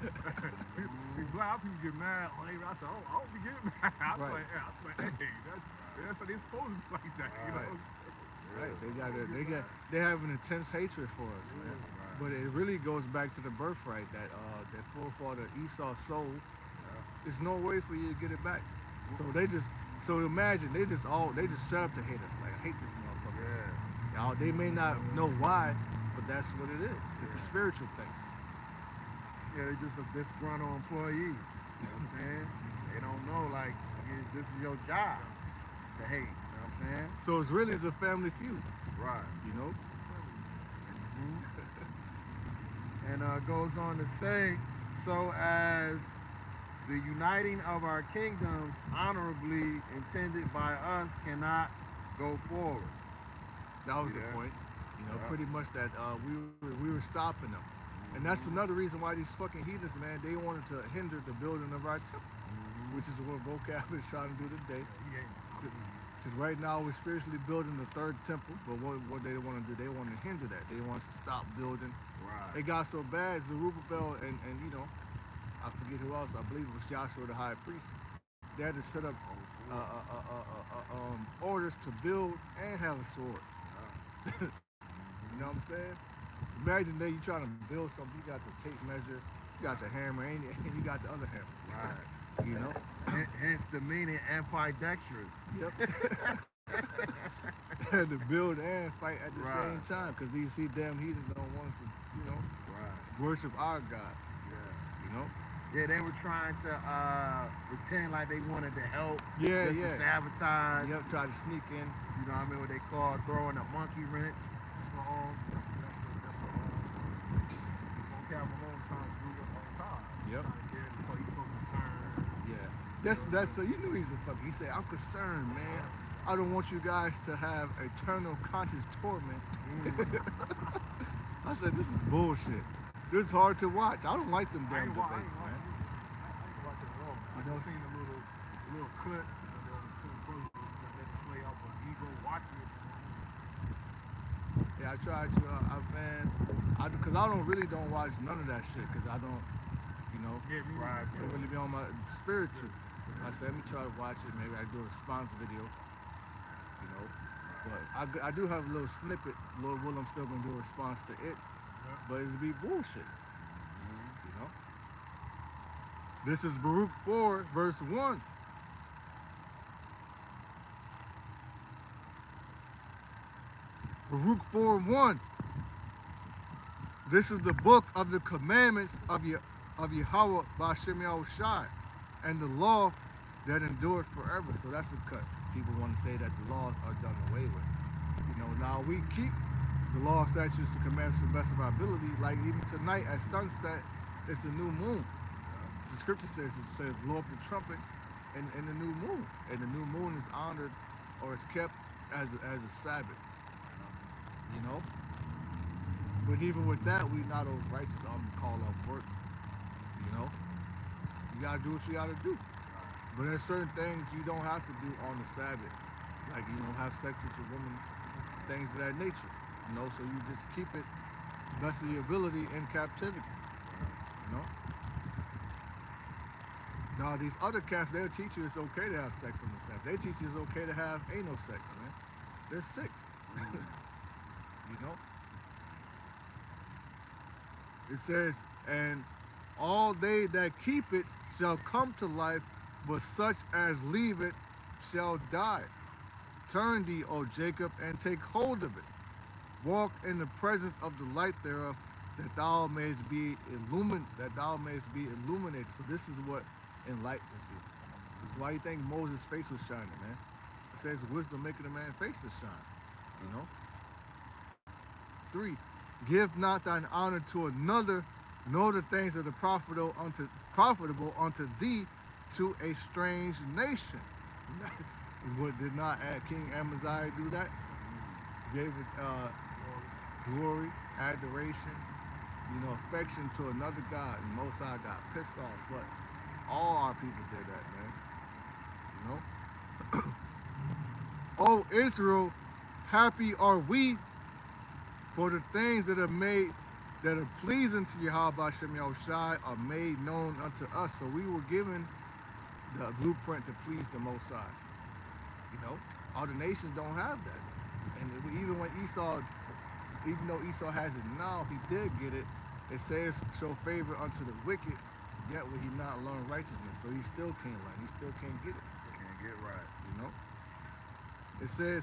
See, black people get mad. I said, I don't be getting mad. I'm Right. like, hey, that's how they supposed to be like that. You know? Right. They have an intense hatred for us, man. Right. But it really goes back to the birthright that forefather Esau sold. There's no way for you to get it back. So imagine they just set up to hate us. Like, I hate this motherfucker. Yeah. Y'all, they may not know why, but that's what it is. It's a spiritual thing. Yeah, they just a disgruntled employee. You know what I'm saying? They don't know, like, this is your job to hate. You know what I'm saying? So it's really a family feud, Right. you know? And goes on to say, so as the uniting of our kingdoms honorably intended by us cannot go forward. That was the Yeah. point. Yeah. Pretty much that we were stopping them. And that's another reason why these fucking heathens, man, they wanted to hinder the building of our temple, which is what vocab is trying to do today. Because right now we're spiritually building the third temple, but what they want to do, they want to hinder that. They want us to stop building. Right. It got so bad, Zerubbabel and I forget who else, I believe it was Joshua the high priest. They had to set up orders to build and have a sword. You know what I'm saying? Imagine that you trying to build something, you got the tape measure, you got the hammer, and you got the other hammer. Right. You know? Hence the meaning ambidextrous. Yep. Had to build and fight at the Right. same time, because these damn heathens don't want us to, Right. worship our God. Yeah. Yeah, they were trying to pretend like they wanted to help. Yeah, just yeah. to sabotage. Yep, try to sneak in. You know what I mean? What they call throwing a monkey wrench. That's what vocab alone trying to do with all time. Yep. Trying to get it, so he's so concerned. Yeah. That's so you knew he's a fucking. He said, I'm concerned, man. I don't want you guys to have eternal conscious torment. I said, this is bullshit. This is hard to watch. I don't like them damn debates, man. I ain't watching at all. I just seen a little clip and some brothers let it play out, but me go watching it. Yeah, I tried to, man, because I don't watch none of that shit, because I don't, Yeah, me Right, don't really be on my spiritual. I said, let me try to watch it. Maybe I do a response video, But I do have a little snippet. Lord will, I'm still gonna do a response to it, but it'll be bullshit. This is Baruch 4, verse 1. Baruch 4:1. This is the book of the commandments of Yahweh Ba'Shem Yahushai, and the law that endured forever. So that's a cut. People want to say that the laws are done away with. Now we keep the law, statutes, and commandments to the best of our ability. Like even tonight at sunset, it's the new moon. The scripture says blow up the trumpet in the new moon, and the new moon is honored or is kept as a Sabbath. But even with that, we not all righteous. I'm call off work. You gotta do what you gotta do. But there's certain things you don't have to do on the Sabbath, like have sex with your woman, things of that nature. So you just keep it best of your ability in captivity. Now these other cats, they'll teach you it's okay to have sex on the Sabbath. They teach you it's okay to have anal sex, man. They're sick. It says, and all they that keep it shall come to life, but such as leave it shall die. Turn thee, O Jacob, and take hold of it. Walk in the presence of the light thereof, that thou mayest be illuminated. So this is what enlightens you. That's why you think Moses' face was shining, man. It says wisdom making a man's face to shine. 3. Give not thine honor to another, nor the things that are profitable unto thee to a strange nation. What did not King Amaziah do that? Gave his glory, adoration, affection to another God, and Most High got pissed off. But all our people did that, man. O Israel, happy are we, for the things that are pleasing to Yahweh Ba'Shem Yahushai are made known unto us. So we were given the blueprint to please the Most High. Other nations don't have that. And even when even though Esau has it now, he did get it. It says, show favor unto the wicked, yet will he not learn righteousness. So he still can't learn. He still can't get it. Can't get right. It says,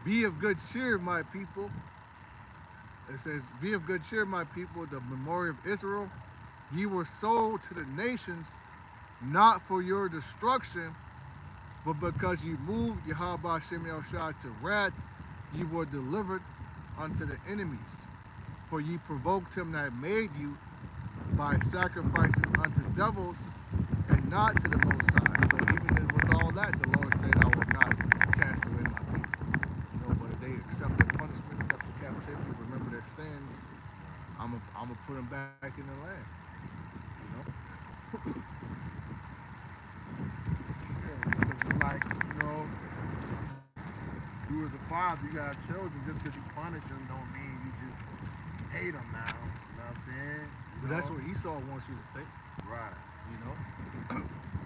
be of good cheer, my people. It says, be of good cheer, my people, the memorial of Israel. Ye were sold to the nations, not for your destruction, but because you moved Yahweh Ba'Shem Yahushai to wrath, ye were delivered unto the enemies. For ye provoked him that made you by sacrificing unto devils and not to the Most High. So even with all that, the Lord said, I will not cast away my people. But if they accept the punishment, accept the captivity, remember their sins, I'm gonna put them back in the land. Like, you as a father, you got children, just because you punish them don't mean you just hate them now. You know what I'm saying? But that's what Esau wants you to think. Right.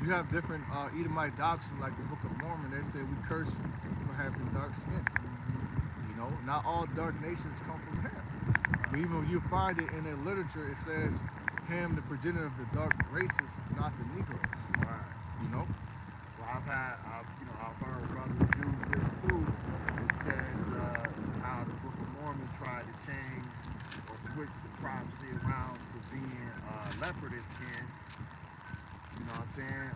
You have different Edomite doctrine, like the Book of Mormon. They say we curse for having dark skin. Not all dark nations come from Ham. But even when you find it in their literature, it says Ham, the progenitor of the dark races, not the Negroes. Right. Well, I've heard brothers use this too. It says how the Book of Mormon tried to change or switch the prophecy around to being leopardess skin. You know what I'm saying?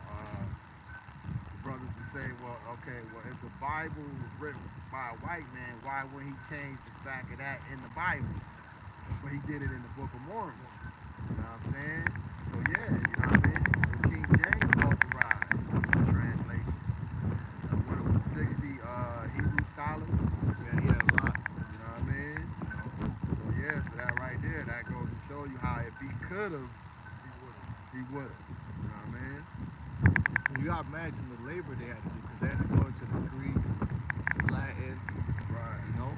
The brothers would say, if the Bible was written by a white man, why wouldn't he change the fact of that in the Bible? But he did it in the Book of Mormon. You know what I'm saying? So yeah, you know what I mean? So King James authorized the translation. What it was, 60 Hebrew scholars? yeah, he had a lot. You know what I mean? should have, He would have. You know what I mean? You gotta imagine the labor they had to do, because they had to go into the Greek, Latin, Right. you know,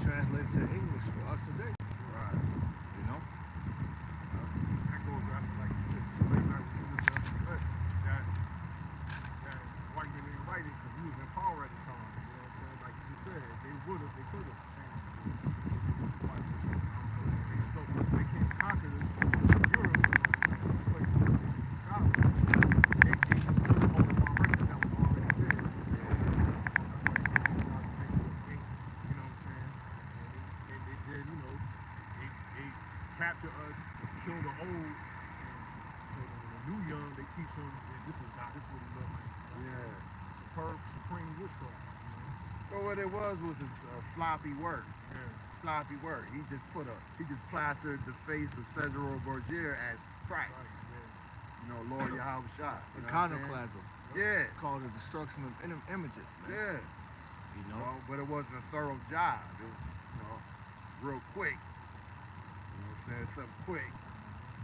translate to English for us today, Right. you know. That goes, that's like you said, slave night with that white man didn't write it because he was in power at the time. You know what I'm saying? Like you just said, they would have, they could have changed it. They can't conquer this Europe, this place, Scotland. They just took all of our records that was already there. So that's why they can't do a lot of things that they, you know what I'm saying? And they did, you know, they capture us, kill the old, and so the new young, they teach them, yeah, this is what he look like. Yeah. Supreme witchcraft, you know? So what it was sloppy work. Yeah. Sloppy work. He just plastered the face of Cesare Borgia as Christ. You know, Lord Yahweh Shah. Iconoclasm. Yeah. Called the destruction of images, man. Yeah. You know? But it wasn't a thorough job. It was, real quick. You know what I'm saying? Something quick.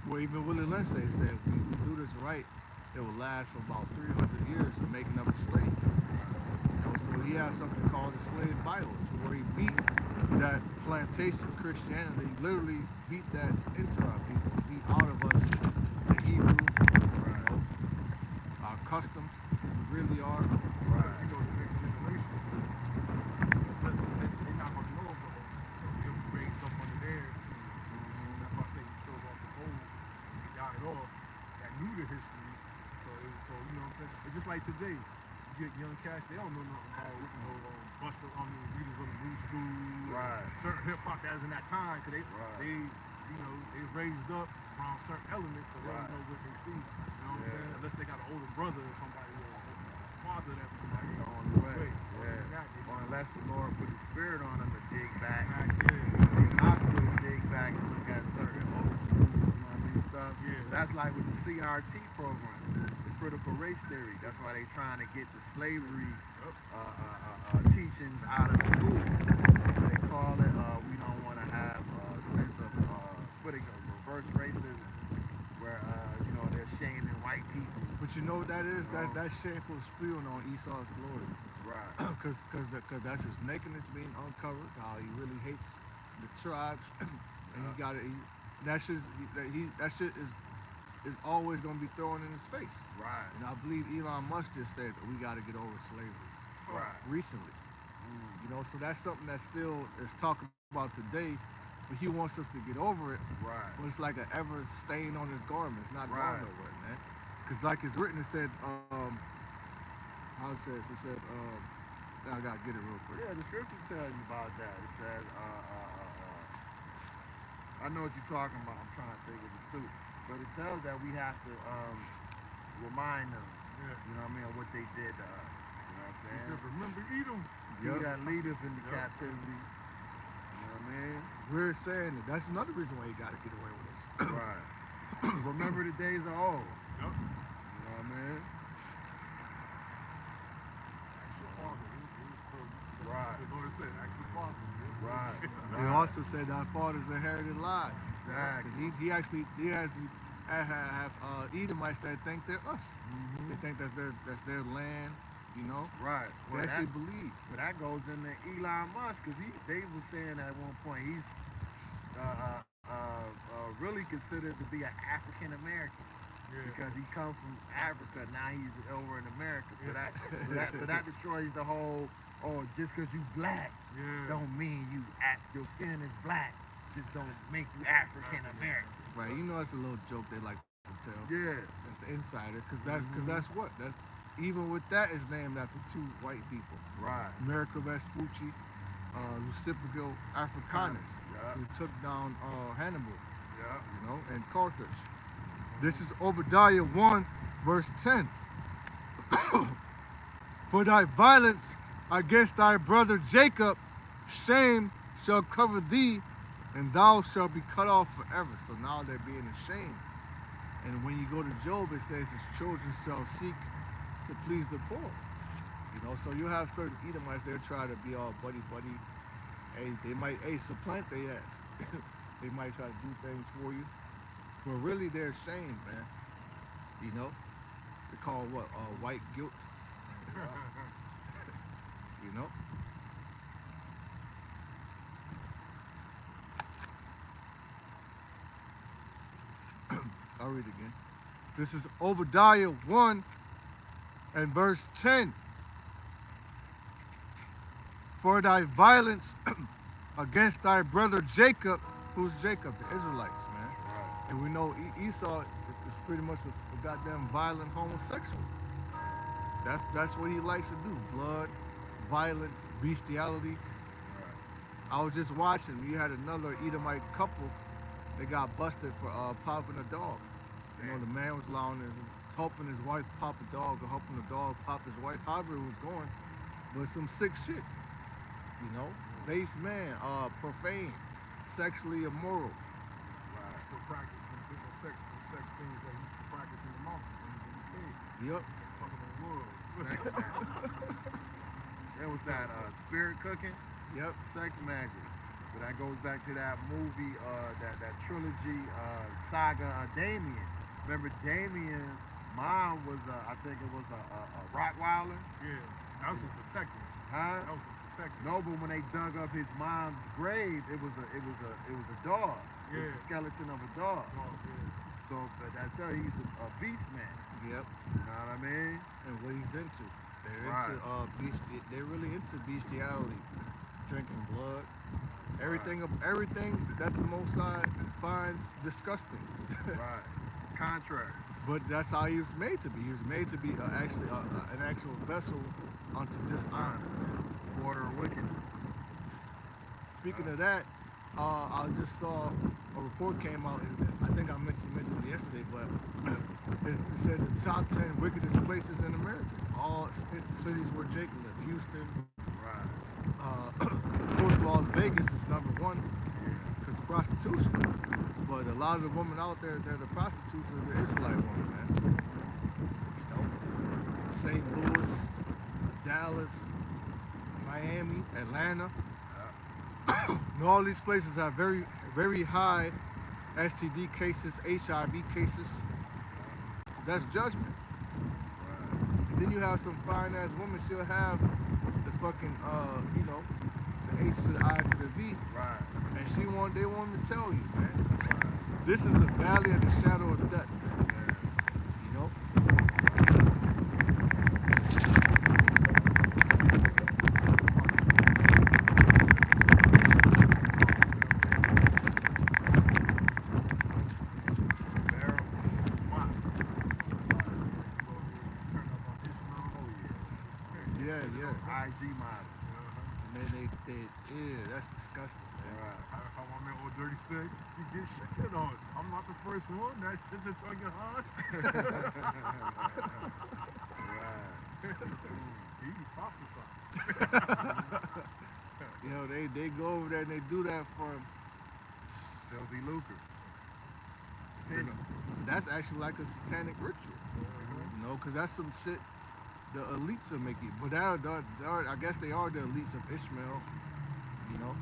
Well, even Willie Lynch said, if we do this right, it will last for about 300 years of making up a slave. You know, so he has something called the Slave Bible, where he beat that plantation Christianity, literally beat that into our people, beat out of us the Hebrew, you know, our customs, really are. Because, you know, the next generation, they're not going to know about it. So they'll be raised up under their tutelage. So that's why I say he killed off the old, and they died off, that knew the history. So, you know what I'm saying? It's just like today. You get young cats, they don't know nothing about, readers of the New School, certain hip hop as in that time, because they, you know, they raised up around certain elements, so they don't know what they see. You know what I'm saying? Unless they got an older brother or somebody or a father that's the only way. Or unless the Lord put His Spirit on them to dig back. They constantly dig back and look at certain old schools, you know what I mean, stuff. Yeah. That's like with the CRT program, the critical race theory. That's why they're trying to get the slavery teachings out of the school. They call it, we don't want to have a sense of, reverse racism, where, they're shaming white people. But you know what that is? That's shameful spewing on Esau's glory. Right. Because that's his nakedness being uncovered, how he really hates the tribes, and he got it. That shit is always going to be thrown in his face. Right. And I believe Elon Musk just said that we got to get over slavery. Right. Recently. You know, so that's something that still is talked about today, but he wants us to get over it. Right. But it's like an ever stain on his garment. It's not Right. going nowhere, man. Because like it's written, it said, how it says, I gotta get it real quick. Yeah, the scripture tells you about that. It says, I know what you're talking about. I'm trying to think of it too. But it tells that we have to remind them, you know what I mean, of what they did to us. You know what I'm saying? He said, remember Edom. He that leadeth into captivity. You know what I mean? We're saying that that's another reason why he gotta get away with this. Right. Remember the days of old. Yep. You know what I mean? Ask your father. Right. The Lord said, ask your father. Right. He also said our fathers inherited lies. Exactly. He actually have Edomites that think they're us. They think that's their land, you know. Right. They actually believe. But that goes into Elon Musk, because they were saying at one point he's really considered to be an African American. Yeah. Because he comes from Africa, now he's over in America. So that destroys the whole, just because you black don't mean your skin is black. Just don't make you African American. Right. You know, it's a little joke they like to tell. Yeah. It's the insider, because that's what even with that is named after two white people. Right. Americo Vespucci, Lucipigo Africanus, who took down Hannibal. Yeah. You know, and Carthage. This is Obadiah 1, verse 10. For thy violence against thy brother Jacob, shame shall cover thee, and thou shalt be cut off forever. So now they're being ashamed. And when you go to Job, it says his children shall seek to please the poor. You know, so you have certain Edomites, they'll try to be all buddy-buddy. Hey, they might supplant their ass. They might try to do things for you. But really, they're ashamed, man. You know, they call what white guilt. You know. I'll read again. This is Obadiah 1 and verse 10. For thy violence against thy brother Jacob, who's Jacob? The Israelites, man. Right. And we know Esau is pretty much a goddamn violent homosexual. That's what he likes to do. Blood, violence, bestiality. Right. I was just watching. You had another Edomite couple. They got busted for popping a dog. You know, the man was helping his wife pop a dog or helping the dog pop his wife. However it was going, but some sick shit. You know, base man, profane, sexually immoral. Right. Still practicing sex things that he used to practice in the mountains when he was a kid. Yep. Fucking the woods. There was that spirit cooking, Yep. sex magic. But that goes back to that movie, that trilogy saga, Damien. Remember Damien? Mom was, I think it was a Rottweiler. Yeah, that was his detective. Huh? That was his detective. No, but when they dug up his mom's grave, it was a dog. It was Yeah. a skeleton of a dog. Oh, yeah. So, but that's he's a beast man. Yep. You know what I mean? And what he's into. They're Right. into they're really into bestiality, drinking blood, everything Right. everything that the Most High finds disgusting. Right. Contrary. But that's how he was made to be. He was made to be actually an actual vessel unto dishonor. Border of wickedness. Speaking of that, I just saw a report came out, and I think I mentioned it yesterday, but it said the top 10 wickedest places in America. All cities where Jake lived. Houston. Right. Of course, Las Vegas is number one because of prostitution. But a lot of the women out there, they're the prostitutes are the Israelite women, man. You know, St. Louis, Dallas, Miami, Atlanta. And all these places have very, very high STD cases, HIV cases. That's judgment. Right. And then you have some fine ass women. She'll have the fucking, you know, the H to the I to the V, Right. and they want to tell you, man. Right. This is the valley of the shadow of death, man. You know. Yeah, yeah. IG model. Yeah, that's disgusting, man. Right. How my man Old Dirty said, you get shit on. I'm not the first one. That shit that's on your heart. Right. He prophesied. You know, they go over there and they do that for Filthy lucre. you know, that's actually like a satanic ritual. You know, because that's some shit the elites are making. But I guess they are the elites of Ishmael. You know,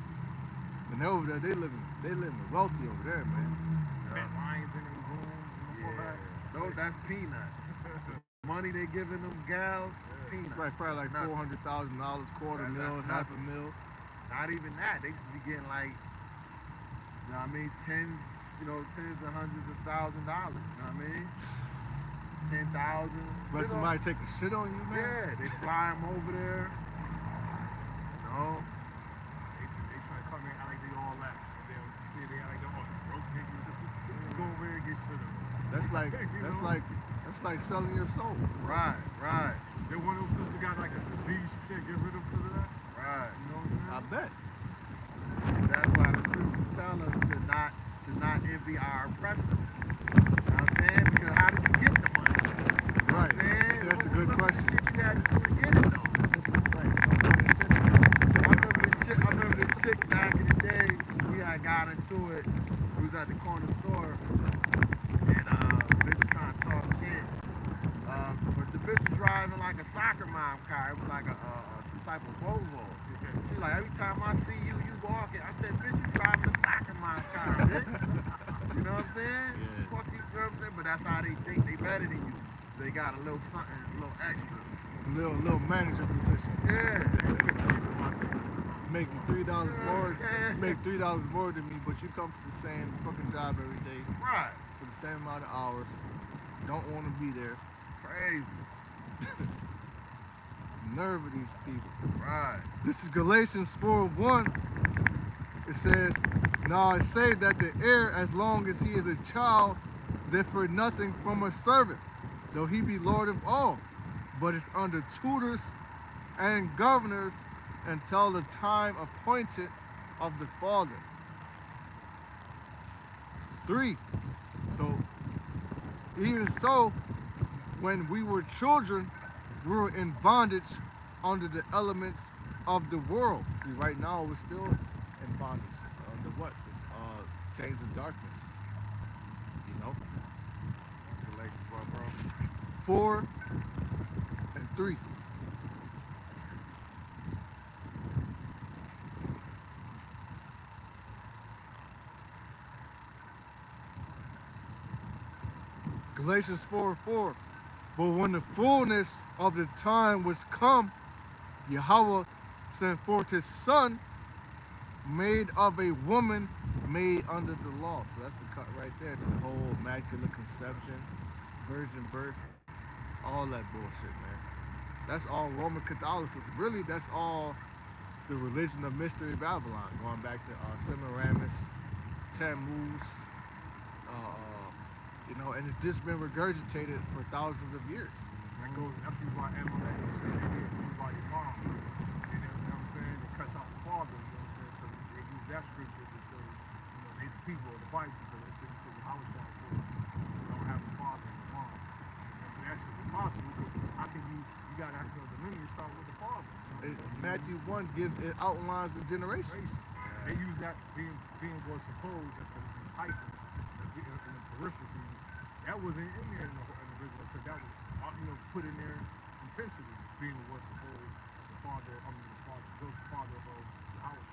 and they're over there, they living wealthy over there, man. Fat lions in their rooms and all that. Those, that's peanuts. Money they giving them gals, peanuts. Right, probably like Nothing. $400,000, quarter That's mil, half a nothing. mil. Not even that. They just be getting like, you know what I mean, tens of hundreds of $1,000s. You know what I mean? 10,000. But somebody take a shit on you, man. Yeah, they fly them over there. You know? They try to come in act like they all that. And then you see they act like they're all broke niggas. Go over here and get shit on. That's like You know? that's like selling your soul. Right, right, Then one of those sisters got like a disease she can't get rid of because of that. right. You know what I'm I saying? bet. That's why the scriptures tell us to not envy our oppressors. You know what I'm saying? Because how did you get the money? You know what Right. I'm saying? That's a good What question. shit you had to do to get it though? Right. I remember this chick back in the day. We had got into it. We was at the corner store, and bitch was trying to talk shit. But the bitch was driving like a soccer mom car. It was like some type of Volvo. She like, every time I see you walking. I said, bitch, you driving a soccer mom car, bitch. You know what I'm saying? Yeah. what I'm saying? But that's how they think they better than you. They got a little something, a little extra. Little manager position. Yeah. Make you $3 more. Make $3 more than me, but you come to the same fucking job every day Right. for the same amount of hours. Don't want to be there. Crazy. Nerve of these people. Right. This is Galatians 4:1. It says, "Now I say that the heir, as long as he is a child, differ nothing from a servant, though he be Lord of all, but is under tutors and governors until the time appointed of the Father." 3. So, even so, when we were children, we were in bondage under the elements of the world. See, right now we're still in bondage under what? Chains of darkness. You know? Galatians, bro. 4 and 3. Galatians 4:4. But when the fullness of the time was come, Yahweh sent forth his son, made of a woman made under the law. So that's the cut right there to the whole immaculate conception, virgin birth, all that bullshit, man. That's all Roman Catholicism. Really, that's all the religion of Mystery Babylon, going back to Semiramis, Tammuz, and it's just been regurgitated for thousands of years. That's why Amalek was saying they did two by your mom. And then, you know what I'm saying? It cuts out the father, you know what I'm saying? Because they use that scripture to say, they the people of the Bible, because they didn't say how it's out for. You don't have a father and a mom. And that's impossible, because how can you got to have the lineage start with the father. You know Matthew 1 it outlines the generation. They use that being what's supposed in the hyphen, in the periphery. That wasn't in there in the original, so that was put in there intentionally, being what's supposed the father of the house.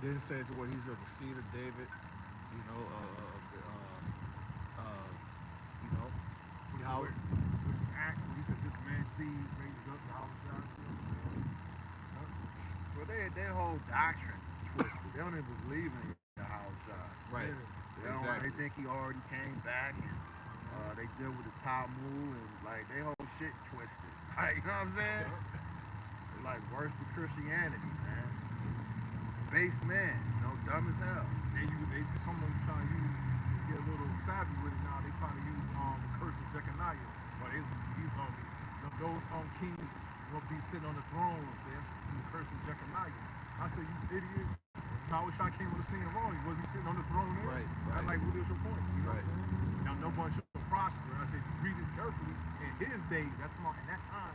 Then it says he's of the seed of David, Howard. With some acts when he said this man's seed raised up the house. Well, their whole doctrine twisted. They don't even believe in the house God. Right. Yeah. They think he already came back, and they deal with the Talmud, and like their whole shit twisted. Like, you know what I'm saying? It's like worse than Christianity, man. Base man, dumb as hell. Some of them trying to get a little savvy with it now. They trying to use the curse of Jeconiah, but those kings will be sitting on the thrones. That's the curse of Jeconiah. I said, you idiot. How wish I came on the scene wrong. Was he sitting on the throne there? Right. I'm like, what is your point? You know right. what I'm saying? Now, no one should prosper. I said, read it carefully. In his days, that's why in that time,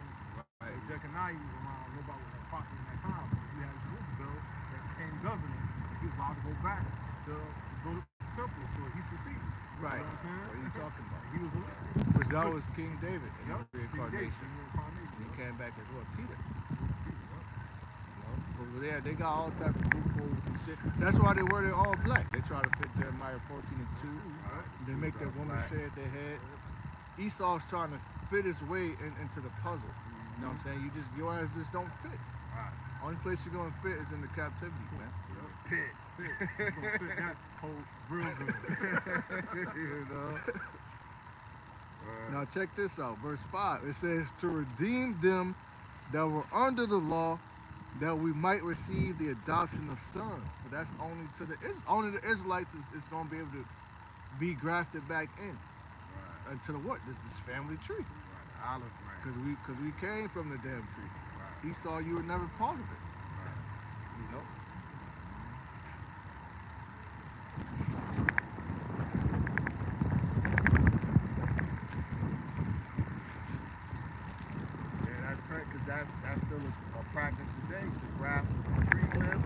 right. Jeconiah was around. Nobody was prosper in that time. But you had Zerubbabel that became governor, and he was allowed to go back to go to the temple. So he succeeded. Right. You know what I'm saying? What are you talking about? He was alive. Because that was King David in the reincarnation. He came back as what? Peter. So yeah, they got all types of loopholes and shit. That's why they wear it all black. They try to fit Jeremiah 14:2. They make that woman shave their head. Esau's trying to fit his way into the puzzle. You know what I'm saying? Your ass just don't fit. Only place you're gonna fit is in the captivity, man. Pit. You're gonna fit that hole real good. Now check this out, verse 5. It says, to redeem them that were under the law, that we might receive the adoption of sons. But that's only only the Israelites is going to be able to be grafted back in. Into the what? This family tree. Olive branch. Because we came from the damn tree. Esau, you were never part of it. You know? That's still a practice today to graft tree limb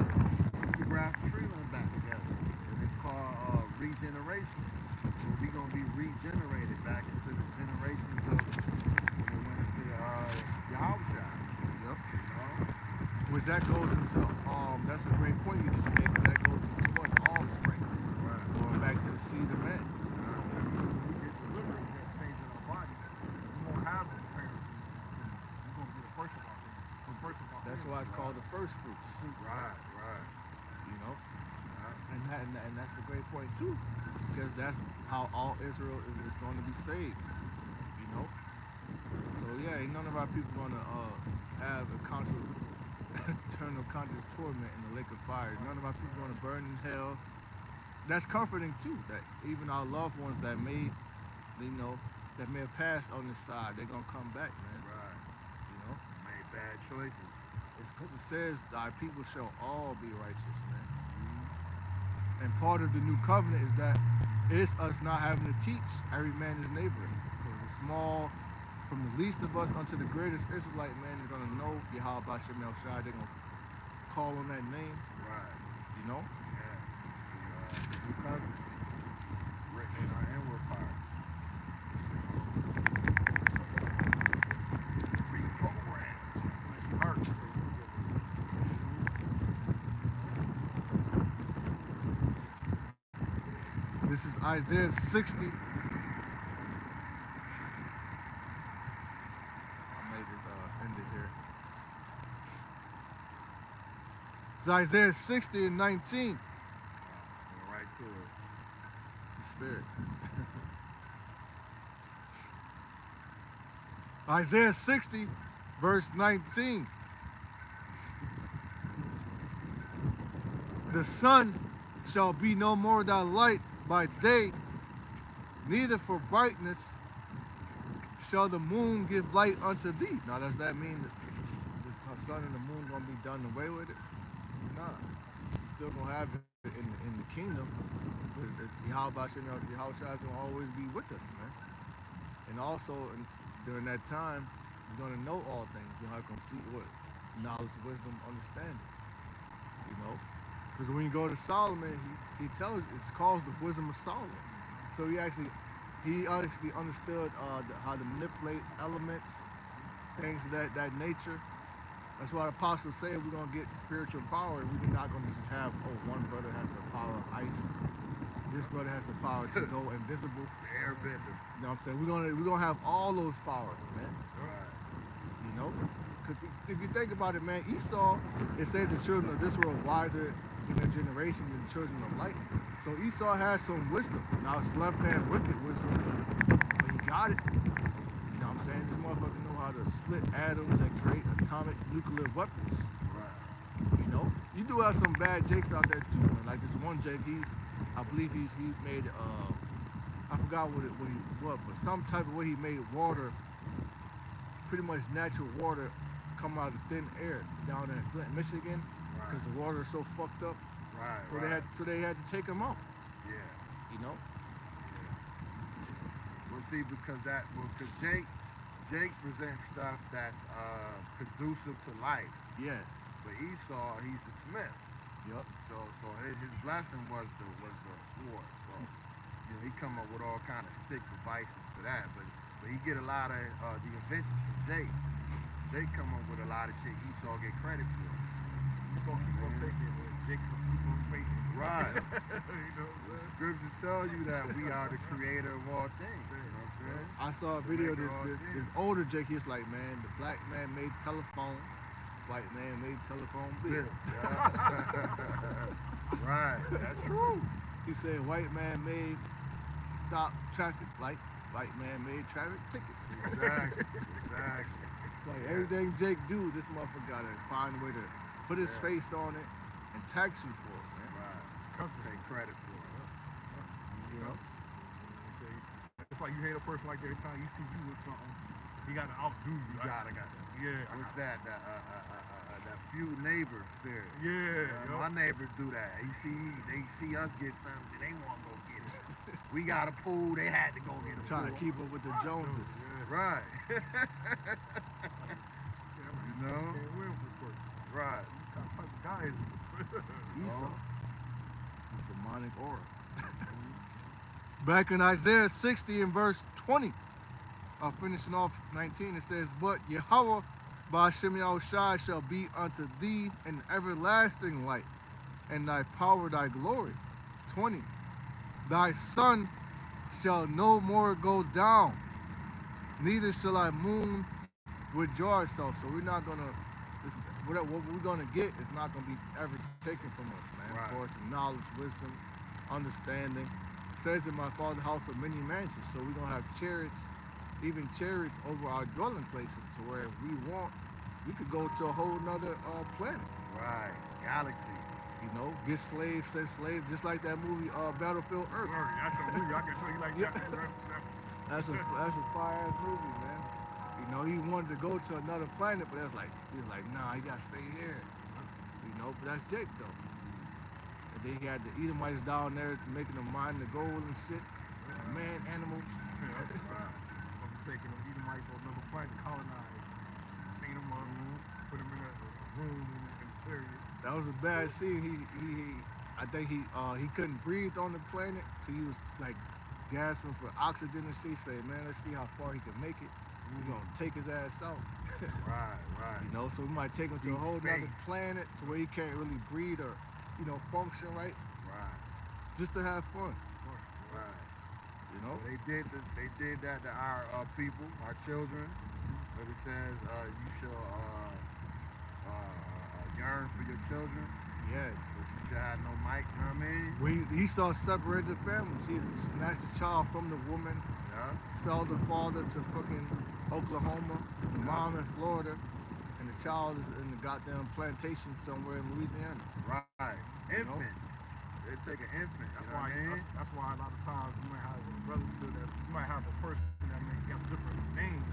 back together. And it's called regeneration. So we're gonna be regenerated back into the generations of when we went into Yahweh. Yep. Which that goes into that's a great point you just made. That goes into what? Offspring. Right. Going back to the seed of man. it's called the first fruits. Right. You know, Yeah. and that's a great point too, because that's how all Israel is going to be saved. You know, so yeah, ain't none of our people going to have a eternal conscious torment in the lake of fire. None of our people going to burn in hell. That's comforting too. That even our loved ones that may, that may have passed on this side, they're gonna come back, man. Right. You know, Made bad choices. it's because it says thy people shall all be righteous, man. Mm-hmm. And part of the new covenant is that it's us not having to teach every man his neighbor. From the small, from the least of us unto the greatest Israelite man is gonna know Yahweh Bashem El Shai. They're gonna call on that name. Right. You know. Yeah. The new covenant written in our inward part. Reprogrammed. Fleshy heart. So This is Isaiah 60. I made this ended here. It's Isaiah 60 and 19. Going right to it. The Spirit. Isaiah 60, verse 19. The sun shall be no more thy light by day, neither for brightness shall the moon give light unto thee. Now, does that mean that the sun and the moon gonna be done away with it? Nah, you still gonna have it in the kingdom. But Yahweh Shai is gonna always be with us, man. And also, during that time, you're gonna know all things. You're gonna have complete knowledge, wisdom, understanding. You know. Because when you go to Solomon, he tells you, it's called the wisdom of Solomon. So he actually understood how to manipulate elements, things of that nature. That's why the apostles say we're going to get spiritual power. We're not going to just have, one brother has the power of ice. This brother has the power to go invisible. Airbender. You know what I'm saying? We're gonna have all those powers, man. Right. You know? Because if you think about it, man, Esau, it says the children of this world wiser in their generation than the children of light. So Esau has some wisdom. Now it's left hand wicked wisdom, but he got it. You know what I'm saying? This motherfucker know how to split atoms and create atomic nuclear weapons. Right. You know? You do have some bad jakes out there too, man. Like this one jake, I believe he made I forgot what he was, but some type of way he made water, pretty much natural water, come out of thin air down in Flint, Michigan, because the water is so fucked up. Right. So they had to take him out. Yeah. You know. Well, see, because Jake presents stuff that's conducive to life. Yeah. But Esau, he's the smith. Yup. So his blessing was the sword. So he come up with all kind of sick devices for that. But he get a lot of the inventions from Jake. Jake come up with a lot of shit Esau get credit for. Esau keep on taking it, and Jacob keep on waiting. Right. You know what I'm saying? Scripture tell you that we are the creator of all things. You know what I'm saying? I saw a video of this older Jake. He's like, man, the black man made telephone, white man made telephone bill. Right. That's true. He said white man made stop traffic light, white man made traffic ticket. Exactly. It's like everything Jake do, this motherfucker gotta find a way to put his face on it and tax you for it, man. Right. It's comforting. Take credit for it. You know? They say, it's like you hate a person like that every time you see you with something, he got to outdo you. You gotta. Yeah. What's that? That few neighbor spirit. Yeah. My neighbors do that. They see us get something, they want to go get it. We got a pool, they had to go get a Trying pool. to keep up with the Joneses. Right. You know? Can't win with this person. Right. What type of guy is this? Esau. Demonic aura. Back in Isaiah 60 and verse 20, finishing off 19, it says, but Yahweh Ba'ashem Yahushai shall be unto thee an everlasting light, and thy power thy glory. 20. Thy sun shall no more go down, neither shall thy moon withdraw itself. So we're not gonna, what we're gonna get is not gonna be ever taken from us, man. Of Right. course, knowledge, wisdom, understanding. It says in my father's house are many mansions, so we're gonna have chariots, even chariots over our dwelling places, to where if we want, we could go to a whole nother planet. Right. Galaxy. You know, get slaves, send slaves, just like that movie Battlefield Earth. Word, that's a movie. I can tell you like Yeah. that. That's a fire ass movie, man. You know, he wanted to go to another planet, but that's like he was like, nah, you gotta stay here. You know, but that's Jake though. And then he had the Edomites down there making them mine the gold and shit. Man, animals. Right. I'm taking them Edomites on another planet, colonize, chain them up, put them in a room in the chariot. That was a bad scene. I think he couldn't breathe on the planet, so he was like gasping for oxygen and shit. Say, man, let's see how far he can make it. We're gonna take his ass out. Right. You know, so we might take him to a Deep whole nother space. planet to where he can't really breathe or, you know, function right, Right. just to have fun. Right. You know, They did that to our people, our children. But it says you shall yearn for your children, yeah. but you shall have no might. You know what I mean? Esau separated the families. He snatched the child from the woman, Yeah. sold the father to fucking Oklahoma, the mom in Florida, and the child is in the goddamn plantation somewhere in Louisiana. Right. You know? Infant. They take an infant. That's you know why. what I mean? That's why a lot of times you might have a relative that you might have a person that may have a different name,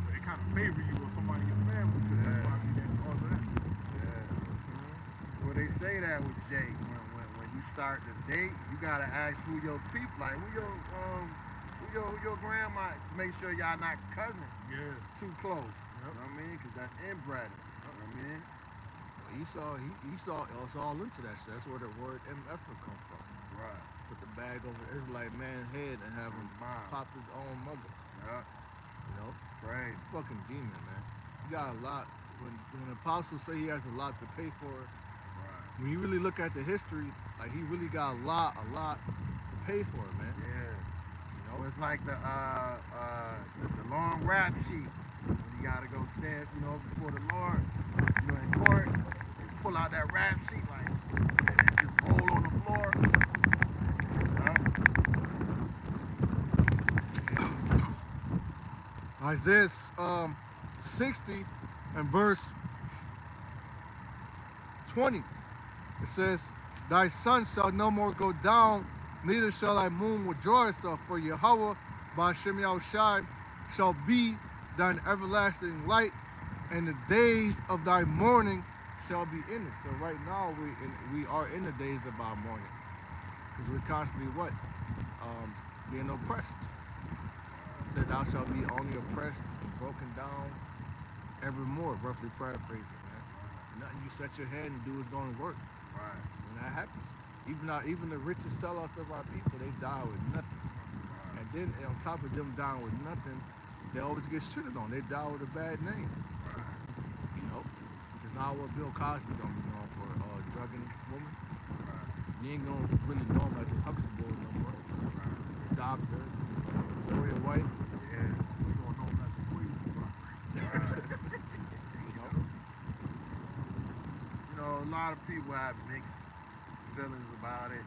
but they kind of favor you or somebody in your family. That's why you get because of that. Well, they say that with Jake. When you start the date, you gotta ask who your people, like who your grandma, to make sure y'all not cousins Yeah. too close. Yep. You know what I mean? Because that's inbred. You know what I mean? Esau was all into that shit. That's where the word MF come from. Right. Put the bag over the Israelite man's head and have him Mom. pop his own mother. Yeah. You know, Crazy. fucking demon, man. He got a lot. When apostles say he has a lot to pay for, Right. when you really look at the history, like he really got a lot to pay for it, man. Yeah. You know, Well, it's like the long rap sheet when you gotta go stand, before the Lord, in court. They pull out that rap sheet like and just roll on the floor. Isaiah 60 and verse 20. It says, thy sun shall no more go down, neither shall thy moon withdraw itself, for Yahweh by Shem Yahushai shall be thine everlasting light, and the days of thy mourning shall be in it. So right now we are in the days of our mourning, because we're constantly what? Being oppressed. It said, thou shalt be only oppressed and broken down evermore, roughly paraphrasing, man. Nothing you set your hand and do is going to work. Right. When that happens, even the richest sellouts of our people, they die with nothing. And then on top of them dying with nothing, they always get shitted on. They die with a bad name. You know, because now what Bill Cosby gonna be known for, drugging women. You ain't gonna really know him as a Huxtable no more. Doctor, warrior wife. Yeah. We gonna know that's a queen. A lot of people have mixed feelings about it.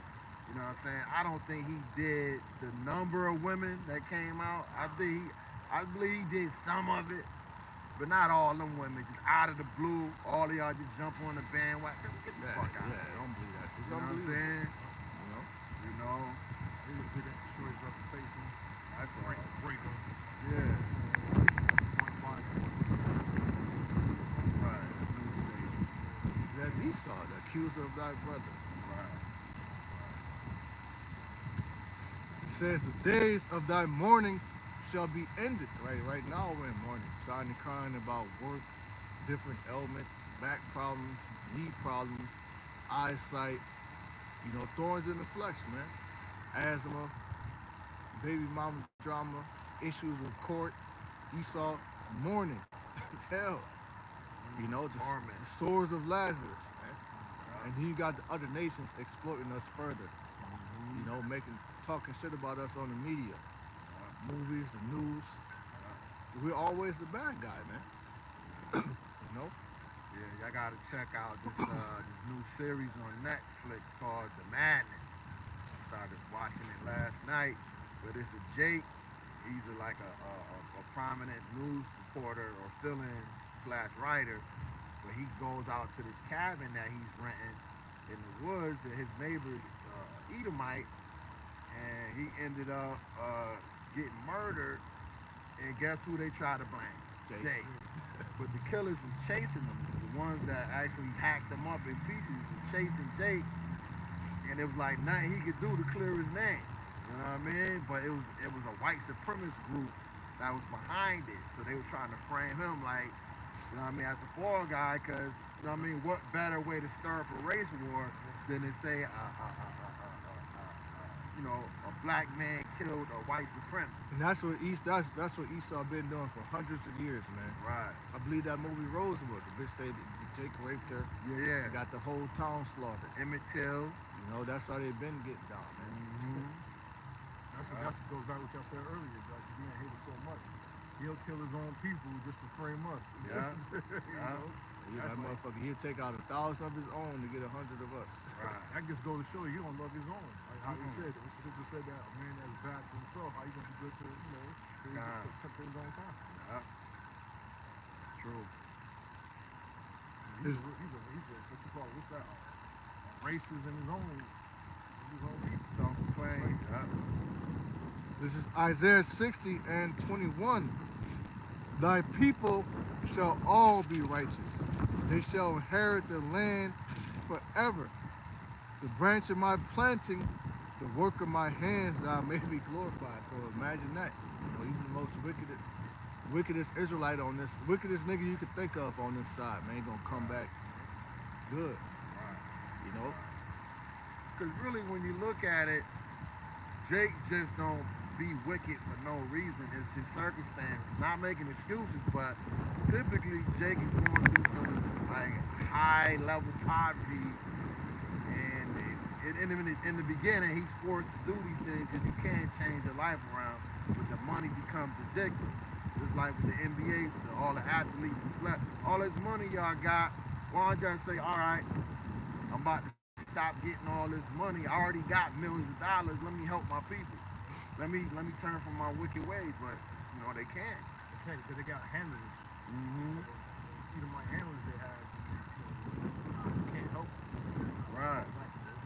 You know what I'm saying? I don't think he did the number of women that came out. I believe he did some of it, but not all them women. Just out of the blue, all of y'all just jump on the bandwagon. Get the fuck out of here. Don't believe that. It's You know what I'm unbelievable. saying? You know? He was did that destroy his reputation. That's all. Break him. Yeah. That's one body. Right. That's Esau, the accuser of thy brother. Right. It says, the days of thy mourning shall be ended. Right now we're in mourning, starting to crying about work, different ailments, back problems, knee problems, eyesight, thorns in the flesh, man. Asthma, baby mama drama, issues with court, Esau, mourning. Hell. The sores of Lazarus, man. And then you got the other nations exploiting us further. Talking shit about us on the media. Movies, the news. We're always the bad guy, man. Yeah, y'all gotta check out this new series on Netflix called The Madness. I started watching it last night, but it's a Jake. He's a prominent news reporter or fill-in slash writer, but he goes out to this cabin that he's renting in the woods, and his neighbor's Edomite, and he ended up getting murdered. And guess who they try to blame? Jake. But the killers was chasing them. The ones that actually hacked them up in pieces was chasing Jake, and it was like nothing he could do to clear his name. You know what I mean? But it was a white supremacist group that was behind it, so they were trying to frame him like, you know what I mean, as the fall guy, because you know what I mean, what better way to stir up a race war than to say you know, a black man killed a white supremacist. And that's what Esau been doing for hundreds of years, man. Right. I believe that movie Rosewood, the bitch said that Jake raped her. Yeah. Got the whole town slaughtered. Emmett Till. You know, that's how they've been getting down, man. Mm-hmm. That's what goes back to what y'all said earlier. Like, he ain't hated so much. He'll kill his own people just to frame us. Yeah. You know? Yeah, that motherfucker, he'll take out 1,000 of his own to get 100 of us. Right. That just goes to show you he don't love his own. Like how he said, the scripture said that a man that's bad to himself, how you gonna be good to, you know, to his own kind. Yeah. True. He's a what you call it, what's that? Racist in his own people. Self-proclaimed. Yeah. This is Isaiah 60 and 21. Thy people shall all be righteous. They shall inherit the land forever. The branch of my planting, the work of my hands, that I may be glorified. So imagine that. You know, even the most wickedest Israelite on this, wickedest nigga you could think of on this side, man, gonna come back good. Right. You know? Because really, when you look at it, Jake just don't be wicked for no reason. It's his circumstances. Not making excuses, but typically Jake is going through some like high level poverty, and in the beginning he's forced to do these things because you can't change your life around, but the money becomes addictive. It's like with the NBA, all the athletes and stuff. All this money y'all got, why don't y'all say, all right, I'm about to stop getting all this money. I already got millions of dollars. Let me help my people. Let me turn from my wicked ways, but you know they can't. They can't because they got handlers. Mm-hmm. So even my handlers they have, you can't help them. Right. Like, get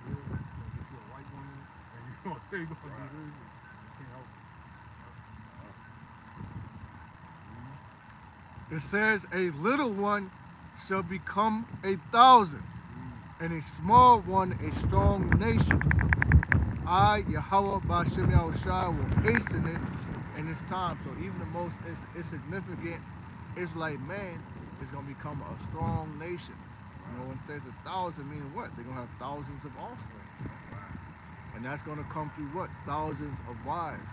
you a white woman, and you gonna say you gonna do this, and you can't help them. It says, a little one shall become 1,000, and a small one a strong nation. I, Yahweh, Ba'ashem Yahushua, will hasten it in its time. So even the most insignificant Israelite man is going to become a strong nation. You know, when it says 1,000, meaning what? They're going to have thousands of offspring. And that's going to come through what? Thousands of wives.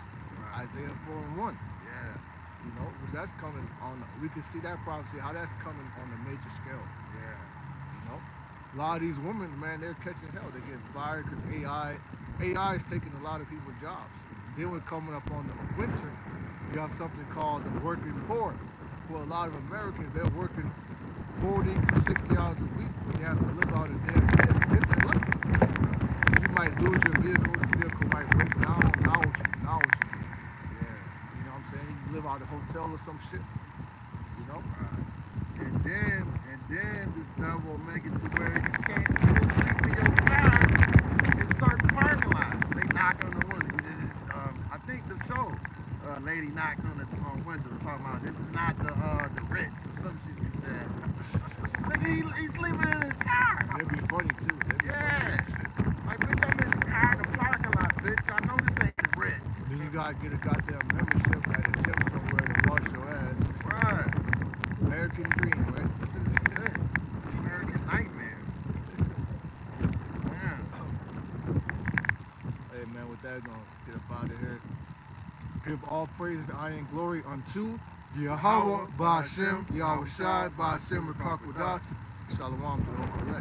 Isaiah 4 and 1. Yeah. You know, because that's coming on, we can see that prophecy, how that's coming on a major scale. Yeah. You know? A lot of these women, man, they're catching hell. They're getting fired because AI is taking a lot of people's jobs. Then we're coming up on the winter, you have something called the working poor. For a lot of Americans, they're working 40 to 60 hours a week, and they have to live out a damn bed if they're lucky. You might lose your vehicle, the vehicle might break down, now what you do? Yeah. You know what I'm saying? You live out of a hotel or some shit. You know? And then this devil make it to where you can't even sleep in your car in certain parking lots. They knock on the window. I think the show lady knocked on the window talking about this is not the Ritz or some shit she said. Look, he's sleeping in his car. It'd be funny too. Yeah. Like, bitch, I'm in the car in the parking lot, bitch. I know this ain't the Ritz. Then you gotta get a goddamn membership at a gym somewhere to wash your ass. Right. American dream, right? Shit. American nightmare. Man. Hey man, with that, gonna get up out of here. Give all praises, honor, and glory unto Yahweh, Ba'ashem, Yahushua, Ba'ashem, Rakakwadash. Shalom to all.